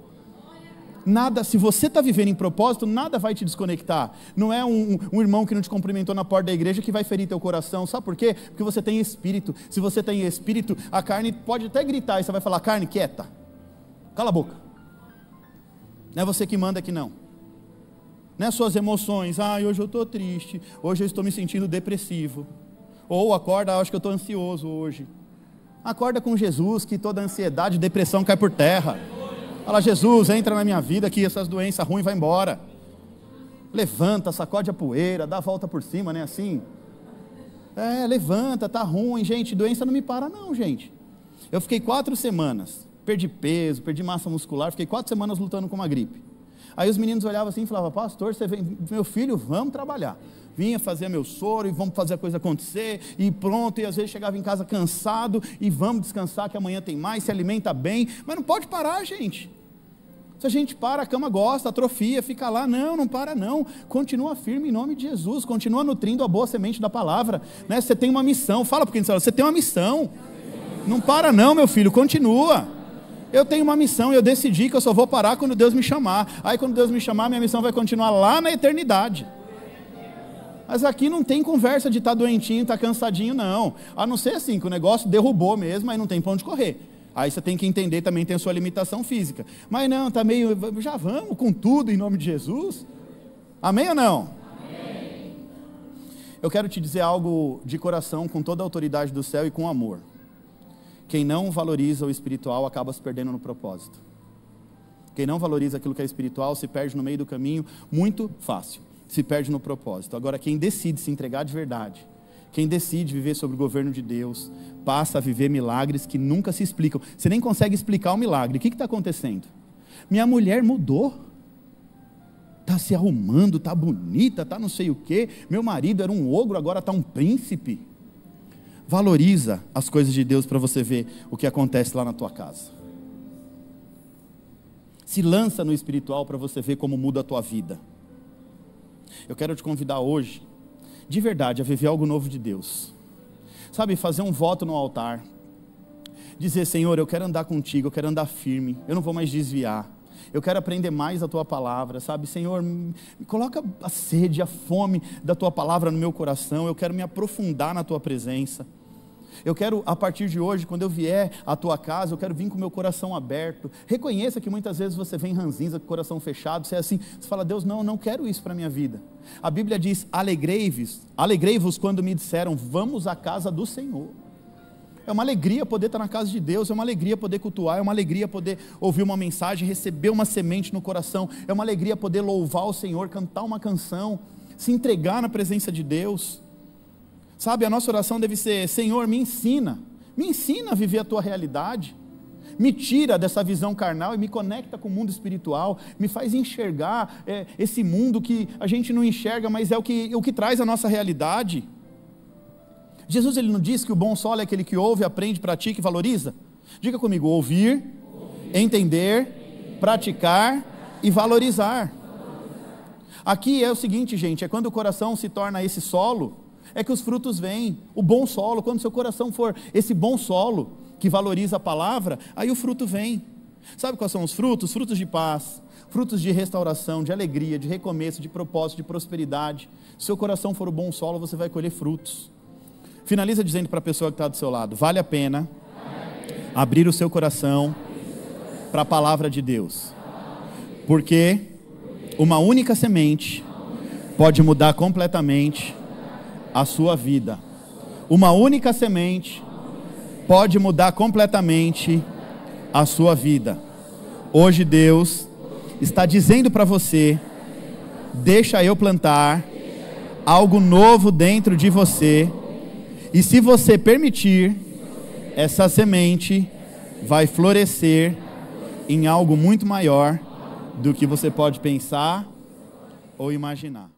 Nada, se você está vivendo em propósito, nada vai te desconectar. Não é um irmão que não te cumprimentou na porta da igreja que vai ferir teu coração. Sabe por quê? Porque você tem espírito. Se você tem espírito, a carne pode até gritar e você vai falar: carne, quieta, cala a boca. Não é você que manda aqui não. Não é suas emoções. Hoje eu estou triste, hoje eu estou me sentindo depressivo. Ou acorda, acho que eu estou ansioso hoje. Acorda com Jesus, que toda ansiedade, depressão cai por terra. Fala: Jesus, entra na minha vida que essas doenças ruins vai embora. Levanta, sacode a poeira, dá a volta por cima, né, assim. Levanta, tá ruim, gente, doença não me para não, gente. Eu fiquei 4 semanas, perdi peso, perdi massa muscular, fiquei 4 semanas lutando com uma gripe. Aí os meninos olhavam assim e falavam: pastor, você vem, meu filho, vamos trabalhar. Vinha fazer meu soro e vamos fazer a coisa acontecer e pronto, e às vezes chegava em casa cansado e vamos descansar que amanhã tem mais, se alimenta bem, mas não pode parar, gente. Se a gente para, a cama gosta, atrofia, fica lá, não para não, continua firme em nome de Jesus, continua nutrindo a boa semente da palavra, né? Você tem uma missão, fala porque você tem uma missão, não para não, meu filho, continua. Eu tenho uma missão e eu decidi que eu só vou parar quando Deus me chamar. Aí quando Deus me chamar, minha missão vai continuar lá na eternidade. Mas aqui não tem conversa de estar doentinho, estar cansadinho, não. A não ser assim, que o negócio derrubou mesmo, aí não tem para onde correr. Aí você tem que entender, também tem a sua limitação física. Mas não, está meio, já vamos com tudo em nome de Jesus. Amém ou não? Amém. Eu quero te dizer algo de coração, com toda a autoridade do céu e com amor. Quem não valoriza o espiritual acaba se perdendo no propósito. Quem não valoriza aquilo que é espiritual se perde no meio do caminho muito fácil. Se perde no propósito. Agora, quem decide se entregar de verdade, quem decide viver sob o governo de Deus, passa a viver milagres que nunca se explicam. Você nem consegue explicar o milagre. O que está acontecendo? Minha mulher mudou. Está se arrumando, está bonita, está não sei o quê. Meu marido era um ogro, agora está um príncipe. Valoriza as coisas de Deus para você ver o que acontece lá na tua casa. Se lança no espiritual para você ver como muda a tua vida. Eu quero te convidar hoje, de verdade, a viver algo novo de Deus. Sabe, fazer um voto no altar. Dizer: Senhor, eu quero andar contigo, eu quero andar firme, eu não vou mais desviar. Eu quero aprender mais a tua palavra, sabe? Senhor, coloca a sede, a fome da tua palavra no meu coração. Eu quero me aprofundar na tua presença. Eu quero, a partir de hoje, quando eu vier à tua casa, eu quero vir com o meu coração aberto. Reconheça que muitas vezes você vem ranzinza, com o coração fechado, você é assim, você fala: Deus, não quero isso para a minha vida. A Bíblia diz: alegrei-vos quando me disseram, vamos à casa do Senhor. É uma alegria poder estar na casa de Deus, é uma alegria poder cultuar, é uma alegria poder ouvir uma mensagem, receber uma semente no coração, é uma alegria poder louvar o Senhor, cantar uma canção, se entregar na presença de Deus. Sabe, a nossa oração deve ser: Senhor, me ensina a viver a tua realidade, me tira dessa visão carnal e me conecta com o mundo espiritual, me faz enxergar esse mundo que a gente não enxerga, mas é o que traz a nossa realidade. Jesus, ele não diz que o bom solo é aquele que ouve, aprende, pratica e valoriza? Diga comigo: ouvir, entender, praticar e valorizar. Aqui é o seguinte, gente, é quando o coração se torna esse solo, é que os frutos vêm. O bom solo, quando seu coração for esse bom solo, que valoriza a palavra, aí o fruto vem. Sabe quais são os frutos? Frutos de paz, frutos de restauração, de alegria, de recomeço, de propósito, de prosperidade. Se seu coração for o bom solo, você vai colher frutos. Finaliza dizendo para a pessoa que está do seu lado: vale a pena abrir o seu coração para a palavra de Deus, porque uma única semente pode mudar completamente a sua vida. Uma única semente pode mudar completamente a sua vida. Hoje Deus está dizendo para você: deixa eu plantar algo novo dentro de você, e se você permitir, essa semente vai florescer em algo muito maior do que você pode pensar ou imaginar.